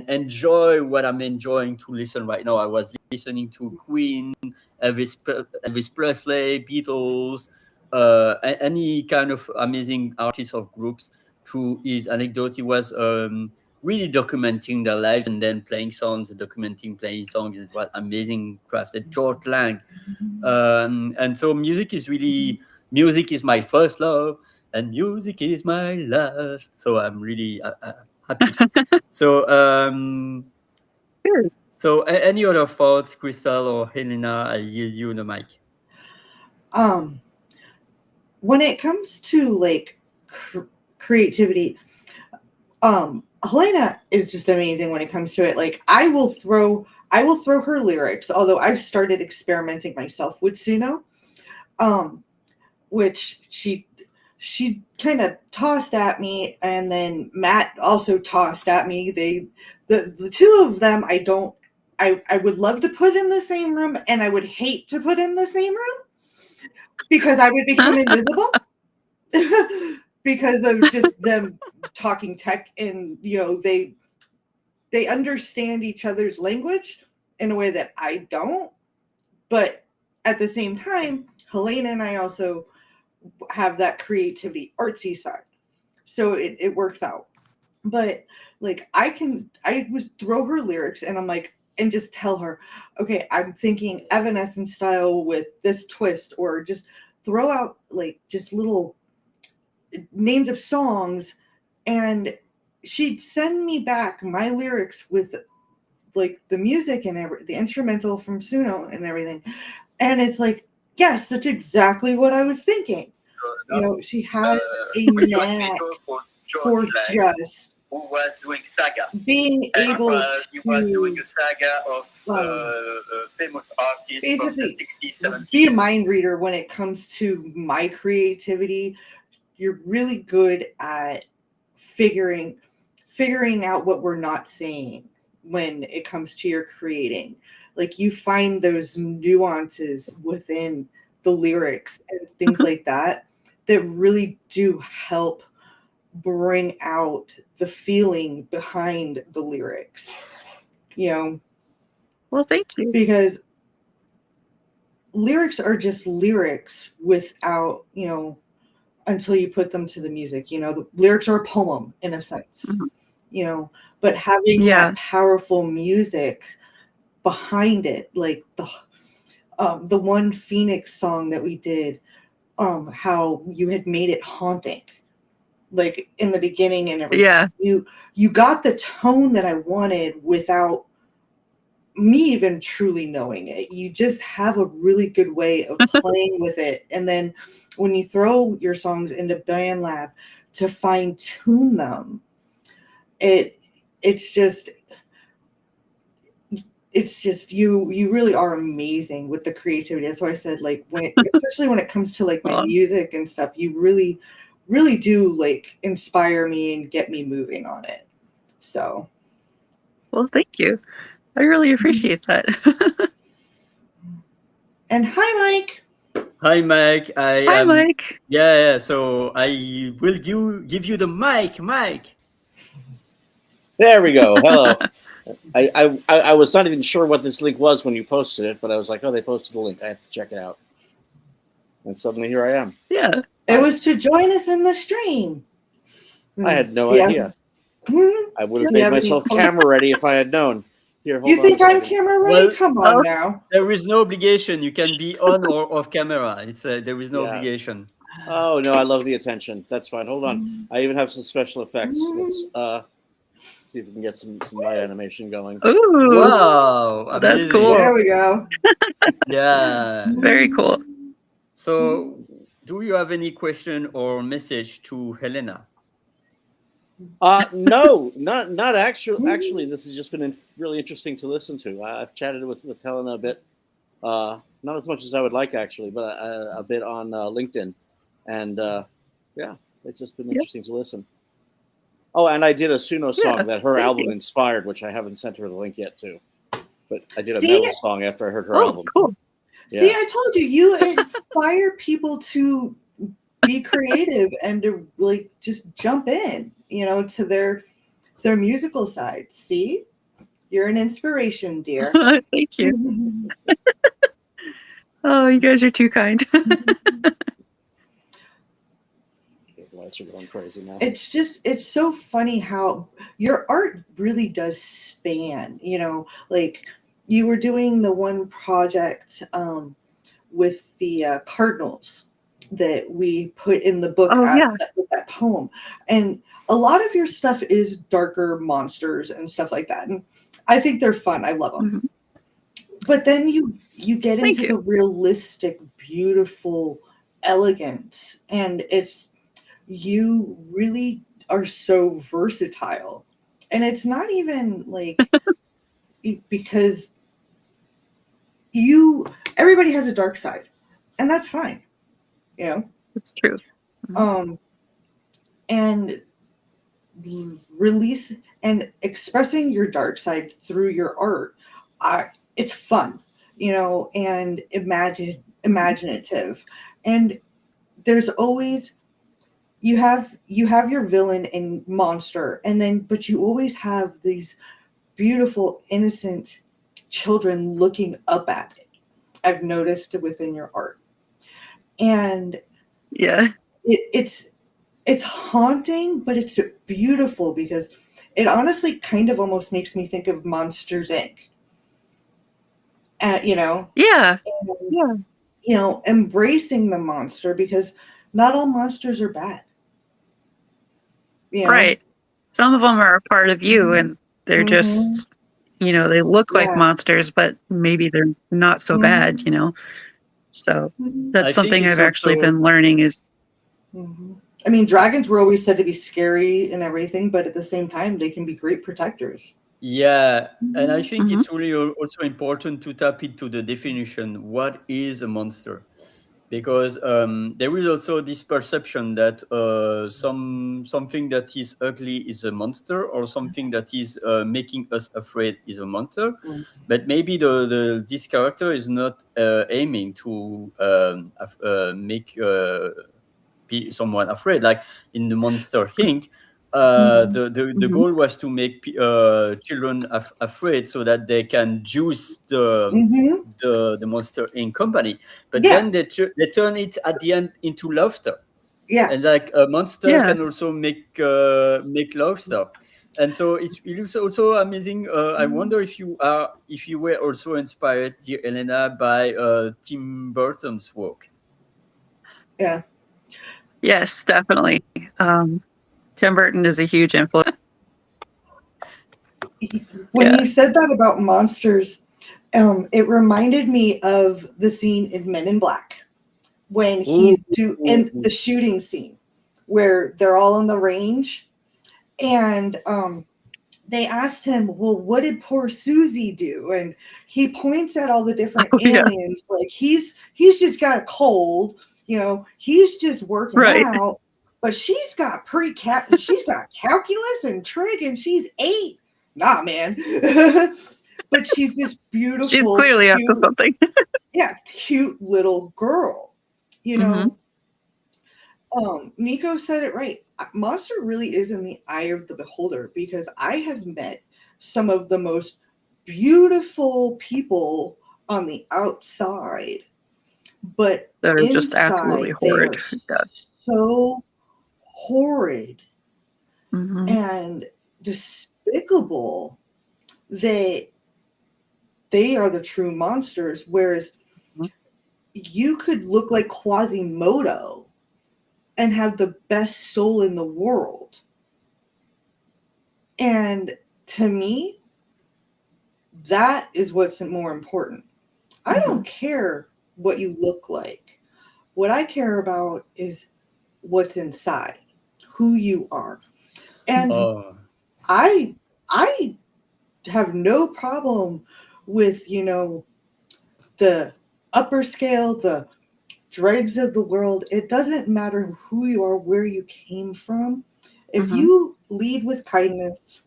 enjoy what I'm enjoying to listen right now." I was listening to Queen, Elvis Presley, Beatles, any kind of amazing artists of groups. Through his anecdote, he was really documenting their lives and then playing songs, playing songs. It was amazing crafted. George Lang. And so music is my first love, and music is my last. So I'm really happy. So, any other thoughts, Crystal or Helena? I yield you the mic. When it comes to like creativity, Hellena is just amazing when it comes to it. Like I will throw her lyrics, although I've started experimenting myself with Suno, which she she kind of tossed at me, and then Matt also tossed at me. The two of them, I would love to put in the same room, and I would hate to put in the same room because I would become invisible because of just them talking tech, and they understand each other's language in a way that I don't. But at the same time, Hellena and I also have that creativity, artsy side. So it works out. But like I would throw her lyrics and I'm like, and just tell her, okay, I'm thinking Evanescence style with this twist, or just throw out like just little names of songs, and she'd send me back my lyrics with like the music and the instrumental from Suno and everything. And it's like, yes, that's exactly what I was thinking. She has a knack for just who was doing saga. Being able to. He was doing a saga of famous artists from the 60s, 70s. Be a mind reader when it comes to my creativity. You're really good at figuring out what we're not saying when it comes to your creating. Like you find those nuances within the lyrics and things like that really do help bring out the feeling behind the lyrics. Well, thank you. Because lyrics are just lyrics without, until you put them to the music. The lyrics are a poem in a sense. Mm-hmm. But having that powerful music behind it, like the one Phoenix song that we did, how you had made it haunting, like in the beginning and everything. Yeah. You got the tone that I wanted without me even truly knowing it. You just have a really good way of playing with it. And then when you throw your songs into BandLab to fine tune them, it's just you really are amazing with the creativity. That's why I said, like, especially when it comes to like my music and stuff, you really, really do like inspire me and get me moving on it. So, well, thank you. I really appreciate that. And hi, Mike. Hi, Mike. Hi, Mike. Yeah. So I will give you the mic, Mike. There we go. Hello. I was not even sure what this link was when you posted it, but I was like, oh, they posted a link. I have to check it out. And suddenly here I am. Yeah. It was to join us in the stream. I had no idea. I would have made myself camera ready if I had known. Here, hold you on think I'm camera ready? Well, Come on now. There is no obligation. You can be on or off camera. There is no obligation. Oh no, I love the attention. That's fine. Hold on. I even have some special effects. Let's see if we can get some light animation going. Ooh, wow, that's amazing. cool. There we go. Yeah. Very cool. So, do you have any question or message to Hellena? No, not actually. Actually, this has just been really interesting to listen to. I've chatted with Hellena a bit, not as much as I would like actually, but a bit on LinkedIn, and yeah, it's just been interesting to listen. Oh, and I did a Suno song that her album inspired, which I haven't sent her the link yet to, but I did a metal song after I heard her album. Cool. Yeah. See, I told you inspire people to be creative and to like just jump in, to their musical side. See, you're an inspiration, dear. Thank you. Oh, you guys are too kind. Lights are going crazy now. It's so funny how your art really does span, like you were doing the one project with the Cardinals that we put in the book with that poem. And a lot of your stuff is darker monsters and stuff like that. And I think they're fun. I love them. Mm-hmm. But then you get into the realistic, beautiful elegance. And you really are so versatile. And it's not even like because everybody has a dark side, and that's fine. It's true. Mhm. um, and release and expressing your dark side through your art. It's fun, and imaginative, and there's always you have your villain and monster, and then but you always have these beautiful innocent children looking up at it. I've noticed within your art, and Yeah. it's haunting, but it's beautiful because it honestly kind of almost makes me think of Monsters Inc. At Yeah. and, Yeah. embracing the monster, because not all monsters are bad. You know. Right. Some of them are a part of you, and they're Mm-hmm. just, they look like Yeah. monsters, but maybe they're not so bad. So I that's think something it's I've actually also been learning is, Mm-hmm. I mean, dragons were always said to be scary and everything, but at the same time, they can be great protectors. yeah, and I think Mhm. it's really also important to tap into the definition. What is a monster? Because there is also this perception that something that is ugly is a monster, or something that is making us afraid is a monster. But maybe this character is not aiming to make someone afraid. Like in the Monster Inc., the Mhm. goal was to make children afraid so that they can juice Mm-hmm. the Monster Inc. company. But Yeah. then they turn it at the end into laughter, Yeah. and like a monster Yeah. can also make laughter. And so it is also amazing. I wonder if you were also inspired, dear Elena, by Tim Burton's work. Yeah. Yes, definitely. Tim Burton is a huge influence. When Yeah. you said that about monsters, it reminded me of the scene in Men in Black when Ooh, he's in the shooting scene where they're all on the range, and they asked him, well, what did poor Susie do? And he points at all the different Oh, yeah. aliens, like he's just got a cold, he's just working Right. out, but she's got calculus and trig, and she's 8. Nah, man. But she's this She's beautiful, clearly up to cute, something. yeah, cute little girl, you Mhm. know. Nico said it right. Monster really is in the eye of the beholder, because I have met some of the most beautiful people on the outside, but That are just absolutely inside they horrid. are Yeah. so horrid Mhm. and despicable. They they are the true monsters, whereas Mhm. you could look like Quasimodo and have the best soul in the world. And to me, that is what's more important. I Mhm. don't care what you look like. What I care about is what's inside, who you are. And Mhm. oh, I I have no problem with, the upper scale, the dregs of the world. It doesn't matter who you are, where you came from. If Mhm. you lead with kindness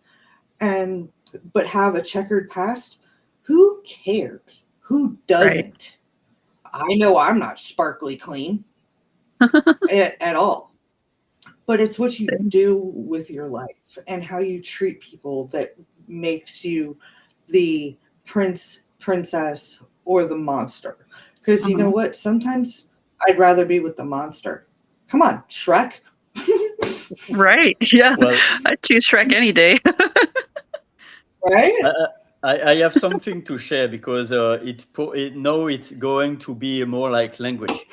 and but have a checkered past, who cares? Who Right. doesn't? I know I'm not sparkly clean at all, but it's what you Same. do with your life and how you treat people that makes you the prince, princess, or the monster. Because you know Mhm. what? Sometimes I'd rather be with the monster. Come on, Shrek. Right. Yeah. well, I'd choose Shrek any day. Right? I, I have something to share because now it's going to be more like language.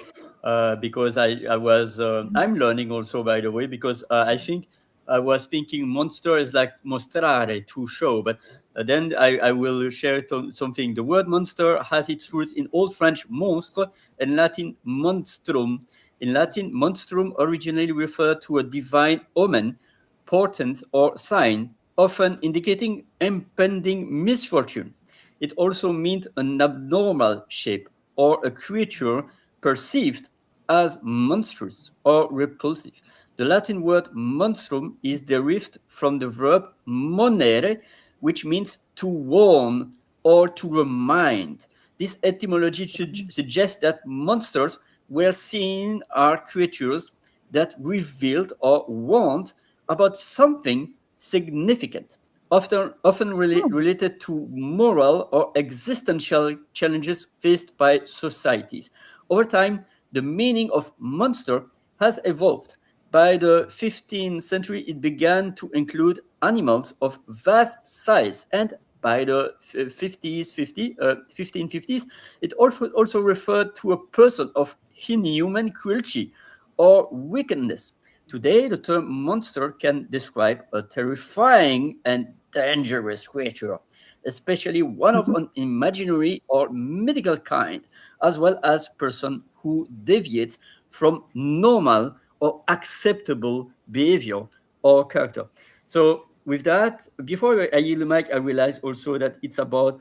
Because I'm learning also, by the way, because I think I was thinking monster is like mostrare, to show, but then I will share something. The word monster has its roots in Old French monstre and Latin monstrum. In Latin, monstrum originally referred to a divine omen, portent, or sign, often indicating impending misfortune. It also means an abnormal shape or a creature perceived as monstrous or repulsive. The Latin word monstrum is derived from the verb monere, which means to warn or to remind. This etymology should suggest that monsters were seen as creatures that revealed or warned about something significant, often related to moral or existential challenges faced by societies. Over time, the meaning of monster has evolved. By the 15th century, it began to include animals of vast size, and by the 1550s, it also referred to a person of inhuman cruelty or wickedness. Today, the term monster can describe a terrifying and dangerous creature, especially one of an imaginary or mythical kind, as well as person who deviates from normal or acceptable behavior or character. So, with that, before I yield the mic, I realized also that it's about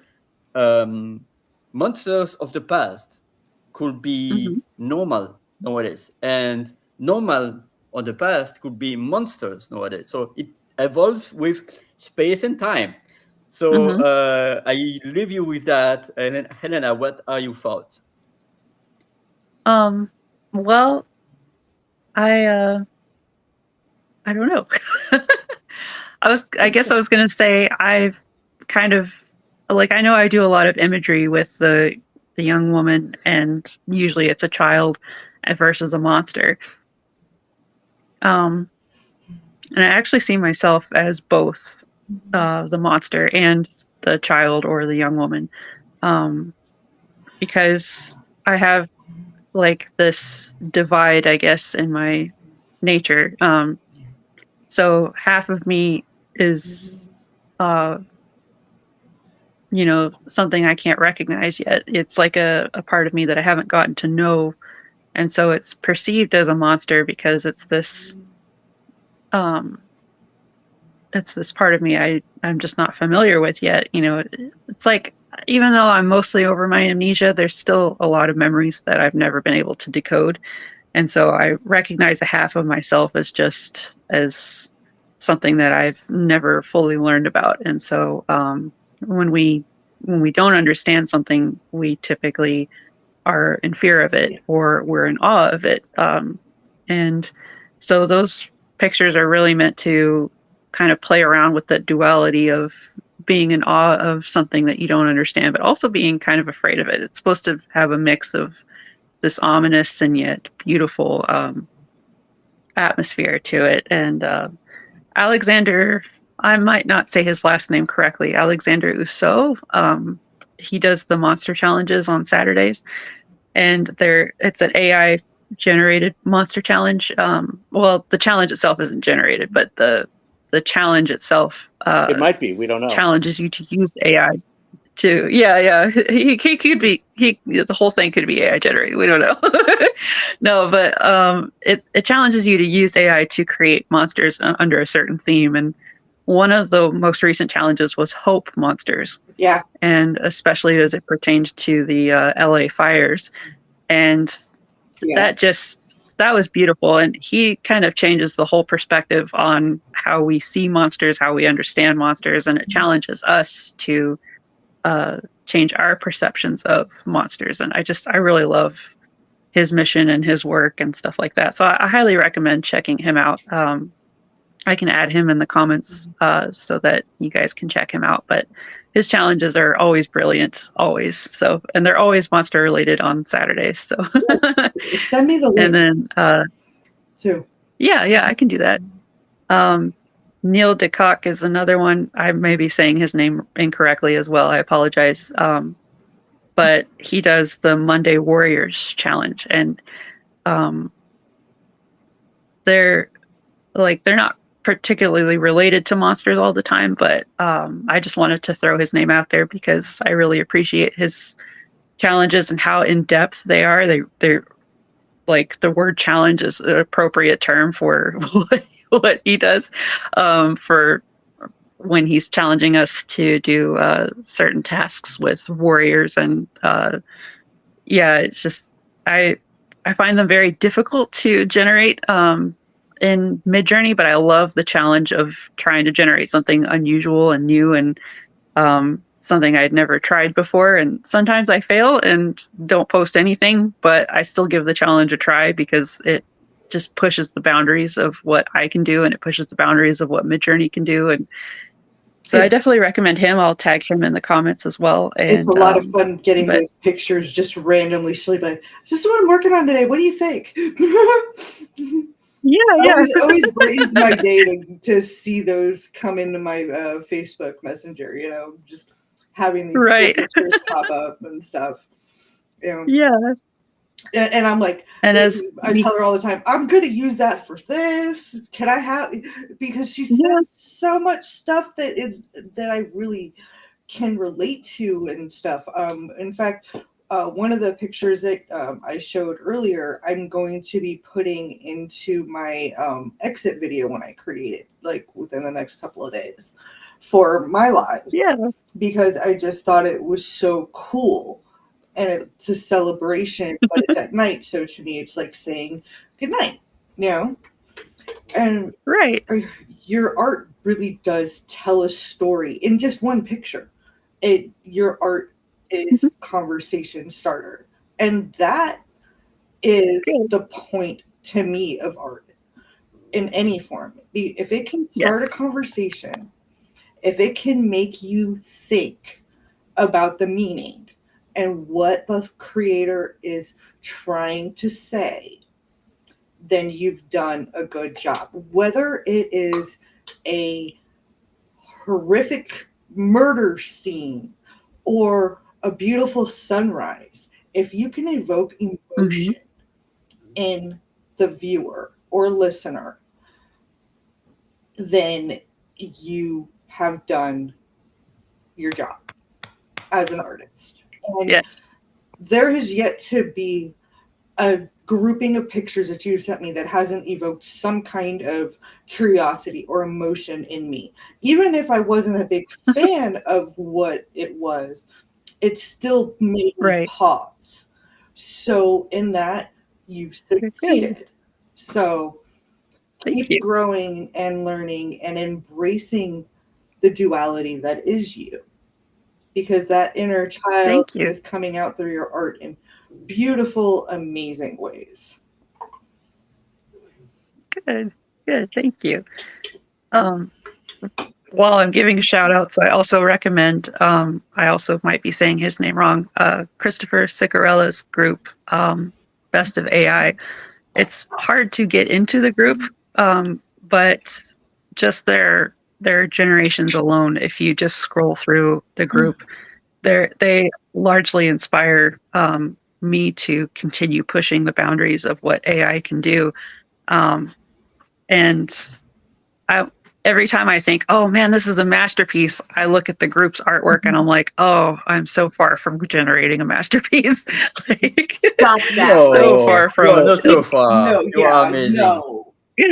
um, monsters of the past could be normal nowadays, and normal on the past could be monsters nowadays. So it evolves with space and time. So Mm-hmm. I leave you with that. And then, Helena, what are your thoughts? Well, I don't know. I guess I was gonna say I've kind of like I know I do a lot of imagery with the young woman, and usually it's a child versus a monster. And I actually see myself as both the monster and the child or the young woman, because I have like this divide, I guess, in my nature. So half of me is uh something I can't recognize yet. It's like a part of me that I haven't gotten to know. And so it's perceived as a monster because um it's this part of me I'm just not familiar with yet. It's like even though I'm mostly over my amnesia, there's still a lot of memories that I've never been able to decode. And so I recognize a half of myself as something that I've never fully learned about. And so when we when we don't understand something, we typically are in fear of it Yeah. or we're in awe of it. And so those pictures are really meant to kind of play around with the duality of being in awe of something that you don't understand, but also being kind of afraid of it. It's supposed to have a mix of this ominous and yet beautiful atmosphere to it. And Alexander, I might not say his last name correctly, Alexander Uso. He does the monster challenges on Saturdays, and it's an AI generated monster challenge. Well, the challenge itself isn't generated, but the challenge itself It might be. We don't know. challenges you to use AI to he could be the whole thing could be AI generated, we don't know. No, but it challenges you to use AI to create monsters under a certain theme, and one of the most recent challenges was hope monsters, Yeah. and especially as it pertained to the LA fires. And Yeah. that was beautiful, and he kind of changes the whole perspective on how we see monsters, how we understand monsters, and it challenges us to change our perceptions of monsters. And I really love his mission and his work and stuff like that. So I highly recommend checking him out. I can add him in the comments so that you guys can check him out. But his challenges are always brilliant, always. So, and they're always monster related on Saturdays. So, Send me the link. and then too. Yeah, I can do that. Neil DeCock is another one. I may be saying his name incorrectly as well. I apologize. But he does the Monday Warriors challenge, and they're not particularly related to monsters all the time, but I just wanted to throw his name out there because I really appreciate his challenges and how in depth they are. They're like, the word challenge is an appropriate term for what he does for when he's challenging us to do certain tasks with warriors. And it's just I find them very difficult to generate in Midjourney, but I love the challenge of trying to generate something unusual and new and something I'd never tried before. And sometimes I fail and don't post anything, but I still give the challenge a try because it just pushes the boundaries of what I can do and it pushes the boundaries of what Midjourney can do. And so I definitely recommend him. I'll tag him in the comments as well. And it's a lot of fun getting but those pictures just randomly. She'll be like, "This is what I'm working on today. What do you think?" yeah. always brightens my day to see those come into my Facebook Messenger. You know, just having these cool Right. pictures pop up and stuff. You know, Yeah. and I'm like, And as I tell her all the time, I'm going to use that for this. Can I have? Because she says yes. so much stuff that I really can relate to and stuff. In fact, one of the pictures that I showed earlier, I'm going to be putting into my exit video when I create it, like within the next couple of days for my lives. Yeah. Because I just thought it was so cool. And it's a celebration, but it's at night. So to me, it's like saying good night, you know? And Right. your art really does tell a story in just one picture. Your art is conversation starter. And that is Good. the point to me of art in any form. If it can start a Yes. conversation, if it can make you think about the meaning and what the creator is trying to say, then you've done a good job. Whether it is a horrific murder scene or a beautiful sunrise, if you can evoke emotion in the viewer or listener, then you have done your job as an artist. And Yes. there has yet to be a grouping of pictures that you've sent me that hasn't evoked some kind of curiosity or emotion in me. Even if I wasn't a big fan of what it was, it still made me Right. pause. So in that, you Good. succeeded. So Thank keep you. growing and learning and embracing the duality that is you. Because that inner child Thank you. is coming out through your art in beautiful, amazing ways. Good. Good. Thank you. While I'm giving shout outs, I also recommend, I also might be saying his name wrong, Christopher Cicarella's group, Best of AI. It's hard to get into the group, but just their generations alone, if you just scroll through the group, they largely inspire me to continue pushing the boundaries of what AI can do. And I, every time I think, oh man, this is a masterpiece, I look at the group's artwork and I'm like, oh, I'm so far from generating a masterpiece. Like, Stop that. so No, far you from are it. not so far. No, You are yeah, amazing.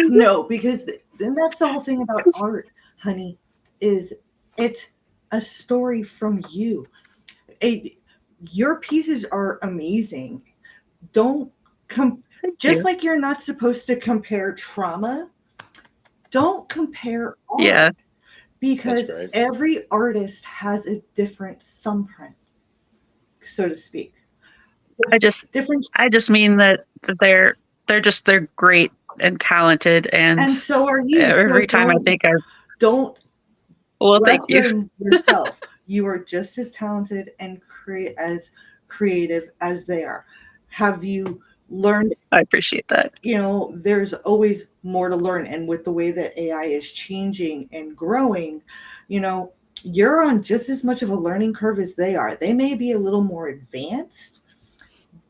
no, because then that's the whole thing about art, honey, is it's a story from you. Your pieces are amazing. Don't just you. like you're not supposed to compare trauma, don't compare art. Yeah. Because great. every artist has a different thumbprint, so to speak. Different, I just mean that they're great and talented, and and so are you. So every time I think don't well, thank you. lessen yourself. You are just as talented and as creative as they are. Have you learned? I appreciate that. You know, there's always more to learn, and with the way that AI is changing and growing, you know, you're on just as much of a learning curve as they are. They may be a little more advanced,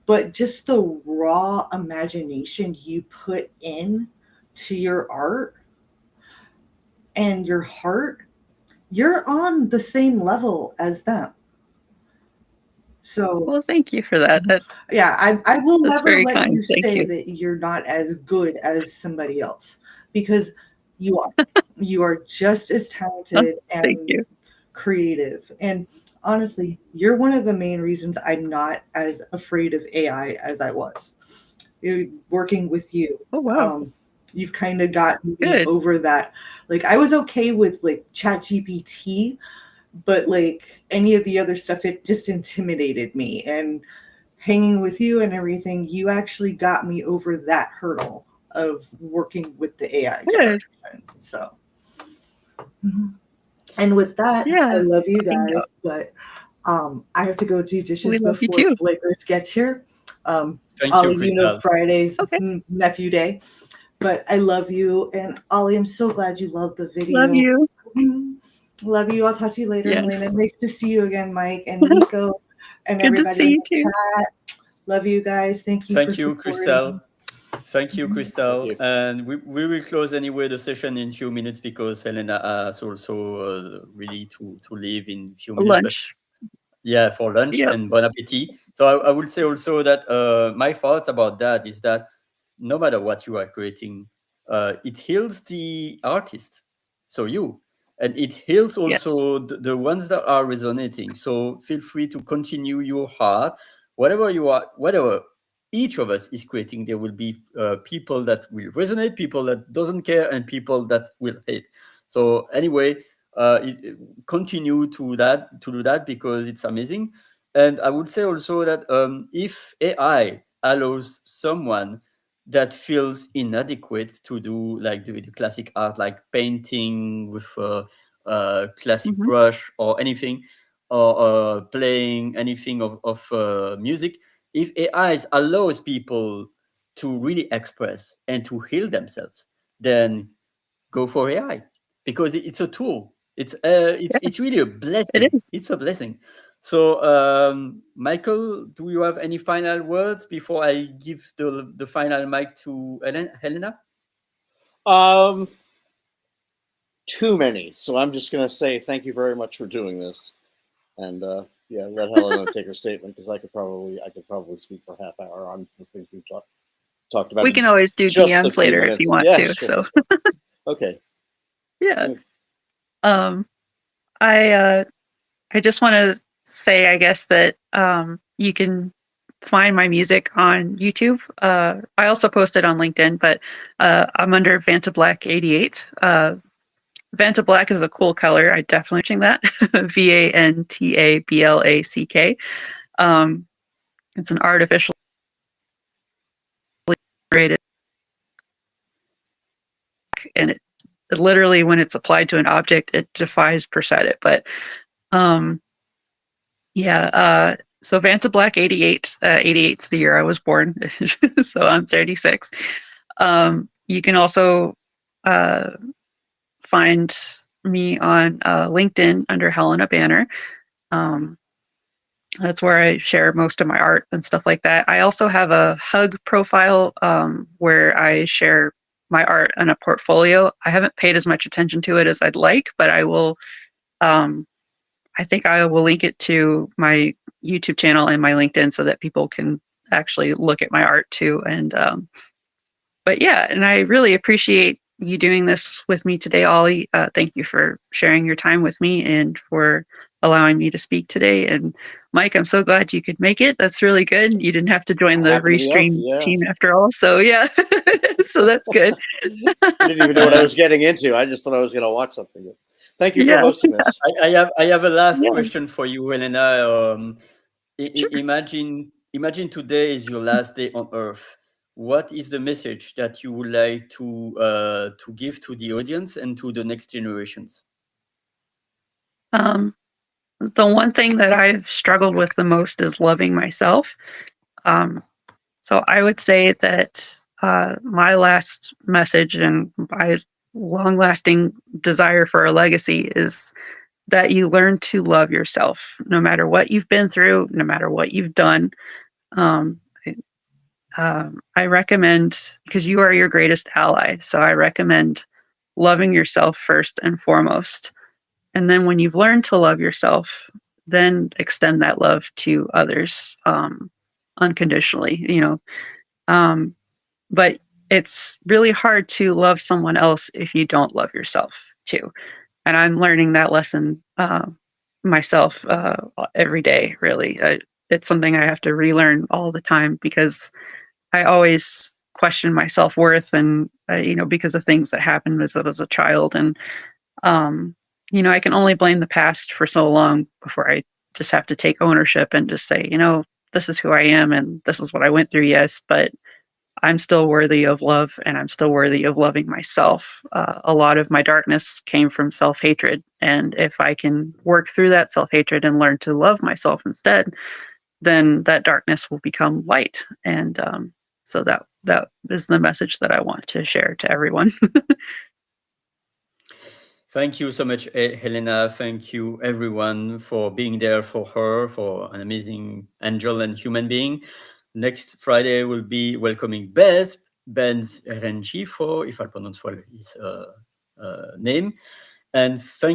but just the raw imagination you put in to your art and your heart, you're on the same level as them. So Well, thank you for that. yeah, I will That's never very let kind. you Thank say you. that you're not as good as somebody else, because you are. You are just as talented Thank and you. creative. And honestly, you're one of the main reasons I'm not as afraid of AI as I was. working with you. Oh wow. You've kind of gotten me Good. over that. Like I was okay with like ChatGPT, but like any of the other stuff, it just intimidated me. And hanging with you and everything, you actually got me over that hurdle of working with the AI Good. generation. So, and with that, I Yeah. love you I know. guys, but I have to go do We dishes love you before too. the Lakers get here. Thank you, Ollie, you know Crystal. Friday's Okay. nephew day, but I love you. And Ollie, I'm so glad you loved the Love video. you. Love you. I'll talk to you later, Helena. Yes. Nice to see you again, Mike and Nico and Good to everybody see in you the too. chat. Love you guys. Thank you for Thank you, supporting. Crystal. Thank you, Crystal. you. And we will close anyway the session in few minutes because Helena has also really to leave in few minutes. But Lunch. yeah, for lunch Yep. and bon appetit. So I will say also that my thoughts about that is that no matter what you are creating, it heals the artist, so you, and it heals Yes. also the ones that are resonating. So feel free to continue your art, whatever you are, whatever each of us is creating. There will be people that will resonate, people that doesn't care, and people that will hate. So anyway, continue to do that because it's amazing. And I would say also that if AI allows someone that feels inadequate to do like the classic art, like painting with a classic Hmm. brush or anything, or playing anything of music, if AI allows people to really express and to heal themselves, then go for AI because it's a tool. It's Yes. really a It blessing. is. It's a blessing. So, Michael, do you have any final words before I give the final mic to Helena? Um, too many. So I'm just going to say thank you very much for doing this, and yeah, let Helena take her statement because I could probably speak for a half hour on the things we've talked about We in can always do just the DMs few later if you minutes. want Yeah, to. sure. So Okay. yeah. Um, I just want to say, I guess that you can find my music on YouTube. I also post it on LinkedIn, but I'm under Vanta Black 88. Vanta Black is a cool color. I definitely mention that. VANTABLACK. It's an artificially created, and it literally, when it's applied to an object, it defies Percedit. But um, yeah, so Vanta Black 88, 88's the year I was born, so I'm 36. You can also find me on LinkedIn under Hellena Banner. Um, that's where I share most of my art and stuff like that. I also have a Hug profile where I share my art and a portfolio. I haven't paid as much attention to it as I'd like, but I will. I think I will link it to my YouTube channel and my LinkedIn so that people can actually look at my art too. And but yeah, and I really appreciate you doing this with me today, Ollie. Thank you for sharing your time with me and for allowing me to speak today. And Mike, I'm so glad you could make it. That's really good. You didn't have to join I the happen to be up. Restream Yeah. team after all. So yeah, so that's good. I didn't even know what I was getting into. I just thought I was going to watch something. Thank you for Yeah, hosting this. I have a last yeah, question for you, Helena. sure. Imagine today is your last day on Earth. What is the message that you would like to give to the audience and to the next generations? The one thing that I've struggled with the most is loving myself. So I would say that my last message and my long lasting desire for a legacy is that you learn to love yourself no matter what you've been through, no matter what you've done. Um, I recommend, because you are your greatest ally, so I recommend loving yourself first and foremost. And then when you've learned to love yourself, then extend that love to others unconditionally, Um, but it's really hard to love someone else if you don't love yourself too. And I'm learning that lesson myself every day, really. It's something I have to relearn all the time because I always question my self-worth, and because of things that happened as I was a child. And I can only blame the past for so long before I just have to take ownership and just say, this is who I am and this is what I went through. Yes, but I'm still worthy of love, and I'm still worthy of loving myself. A lot of my darkness came from self-hatred, and if I can work through that self-hatred and learn to love myself instead, then that darkness will become light. And so that is the message that I want to share to everyone. Thank you so much, Helena. Thank you, everyone, for being there for her, for an amazing angel and human being. Next Friday, we'll be welcoming Ben's Renji, for, if I pronounce well his name. And thank